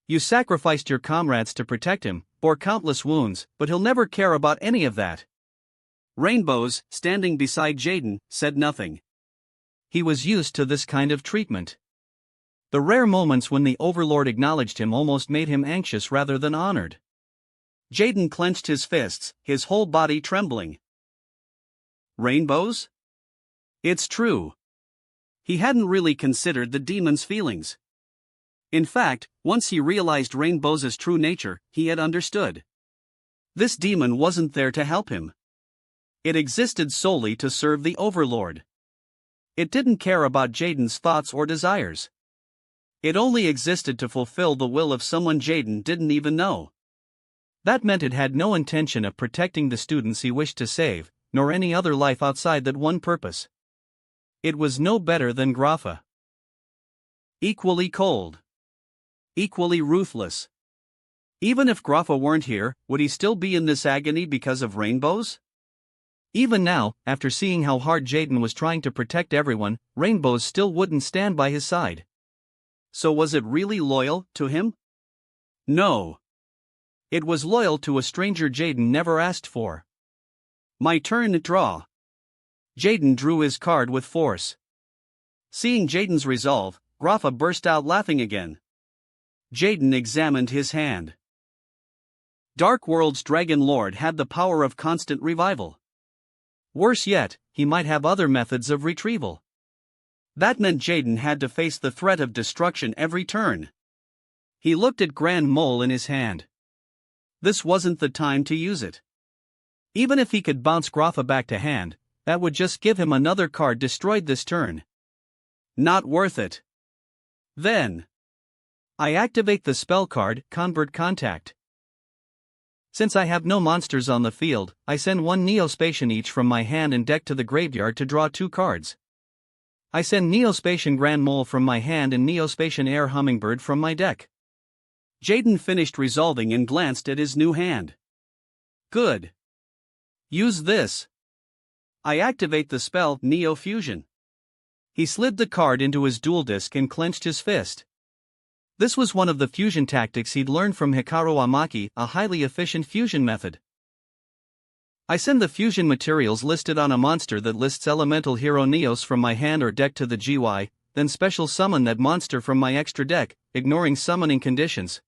You sacrificed your comrades to protect him, bore countless wounds, but he'll never care about any of that. Rainbows, standing beside Jaden, said nothing. He was used to this kind of treatment. The rare moments when the Overlord acknowledged him almost made him anxious rather than honored. Jaden clenched his fists, his whole body trembling. Rainbows? It's true. He hadn't really considered the demon's feelings. In fact, once he realized Rainbows' true nature, he had understood. This demon wasn't there to help him. It existed solely to serve the Overlord. It didn't care about Jaden's thoughts or desires. It only existed to fulfill the will of someone Jaden didn't even know. That meant it had no intention of protecting the students he wished to save, nor any other life outside that one purpose. It was no better than Grapha. Equally cold. Equally ruthless. Even if Grapha weren't here, would he still be in this agony because of Rainbows? Even now, after seeing how hard Jaden was trying to protect everyone, Rainbows still wouldn't stand by his side. So was it really loyal to him? No. It was loyal to a stranger Jaden never asked for. My turn to draw. Jaden drew his card with force. Seeing Jaden's resolve, Grapha burst out laughing again. Jaden examined his hand. Dark World's Dragon Lord had the power of constant revival. Worse yet, he might have other methods of retrieval. That meant Jaden had to face the threat of destruction every turn. He looked at Grand Mole in his hand. This wasn't the time to use it. Even if he could bounce Grapha back to hand, that would just give him another card destroyed this turn. Not worth it. Then I activate the spell card, Convert Contact. Since I have no monsters on the field, I send one Neospatian each from my hand and deck to the graveyard to draw 2 cards. I send Neospatian Grand Mole from my hand and Neospatian Air Hummingbird from my deck. Jaden finished resolving and glanced at his new hand. Good. Use this. I activate the spell, Neo Fusion. He slid the card into his dual disc and clenched his fist. This was one of the fusion tactics he'd learned from Hikaru Amaki, a highly efficient fusion method. I send the fusion materials listed on a monster that lists Elemental Hero Neos from my hand or deck to the GY, then special summon that monster from my extra deck, ignoring summoning conditions.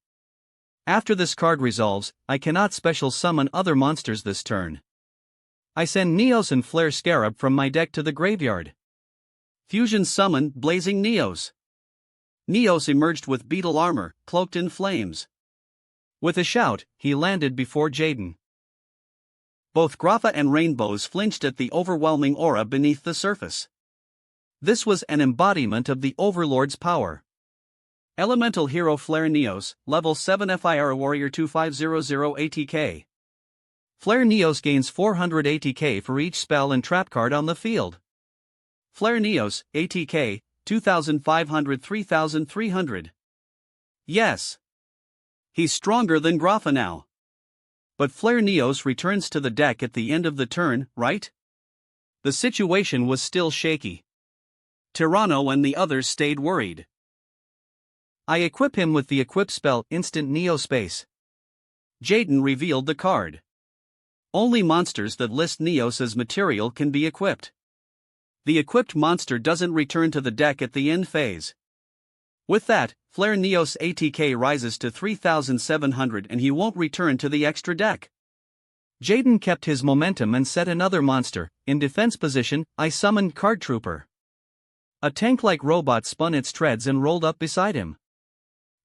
After this card resolves, I cannot special summon other monsters this turn. I send Neos and Flare Scarab from my deck to the graveyard. Fusion summoned blazing Neos. Neos emerged with beetle armor, cloaked in flames. With a shout, he landed before Jaden. Both Grapha and Rainbows flinched at the overwhelming aura beneath the surface. This was an embodiment of the Overlord's power. Elemental Hero Flare Neos, Level 7 FIR Warrior 2500 ATK. Flare Neos gains 400 ATK for each spell and trap card on the field. Flare Neos, ATK, 2500 3300. Yes. He's stronger than Grapha now. But Flare Neos returns to the deck at the end of the turn, right? The situation was still shaky. Tyranno and the others stayed worried. I equip him with the equip spell Instant Neo Space. Jaden revealed the card. Only monsters that list Neos as material can be equipped. The equipped monster doesn't return to the deck at the end phase. With that, Flare Neos ATK rises to 3700 and he won't return to the extra deck. Jaden kept his momentum and set another monster. In defense position, I summoned Card Trooper. A tank-like robot spun its treads and rolled up beside him.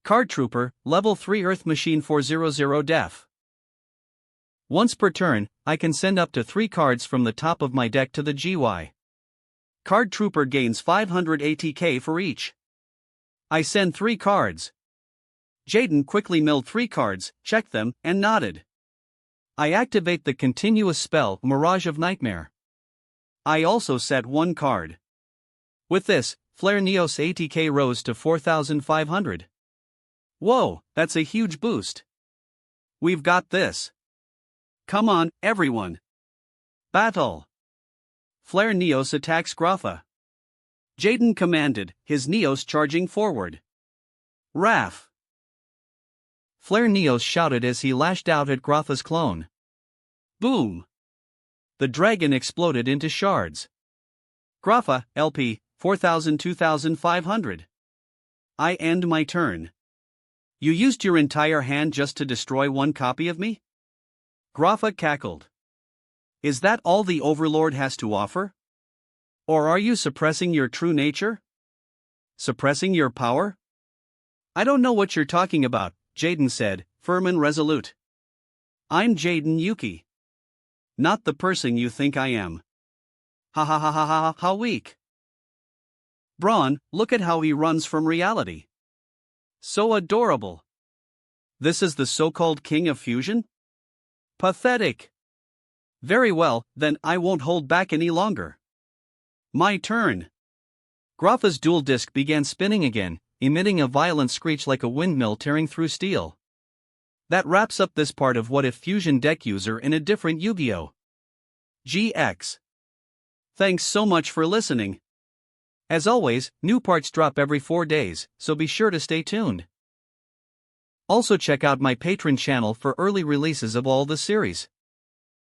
Card Trooper, Level 3 Earth Machine 400 Def. Once per turn, I can send up to 3 cards from the top of my deck to the GY. Card Trooper gains 500 ATK for each. I send 3 cards. Jaden quickly milled 3 cards, checked them, and nodded. I activate the continuous spell Mirage of Nightmare. I also set 1 card. With this, Flare Neos ATK rose to 4500. Whoa, that's a huge boost. We've got this. Come on, everyone. Battle. Flare Neos attacks Grapha. Jaden commanded, his Neos charging forward. Raph. Flare Neos shouted as he lashed out at Grapha's clone. Boom. The dragon exploded into shards. Grapha, LP, 2500. I end my turn. You used your entire hand just to destroy 1 copy of me? Grapha cackled. Is that all the Overlord has to offer? Or are you suppressing your true nature? Suppressing your power? I don't know what you're talking about, Jaden said, firm and resolute. I'm Jaden Yuki. Not the person you think I am. Ha ha ha ha ha, how weak. Braun, look at how he runs from reality. So adorable. This is the so-called king of fusion? Pathetic. Very well, then I won't hold back any longer. My turn. Grapha's dual disc began spinning again, emitting a violent screech like a windmill tearing through steel. That wraps up this part of What If Fusion Deck User in a Different Yu-Gi-Oh! GX. Thanks so much for listening. As always, new parts drop every 4 days, so be sure to stay tuned. Also check out my Patreon channel for early releases of all the series,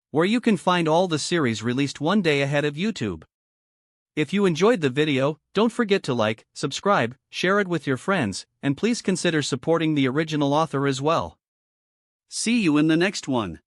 where you can find all the series released 1 day ahead of YouTube. If you enjoyed the video, don't forget to like, subscribe, share it with your friends, and please consider supporting the original author as well. See you in the next one.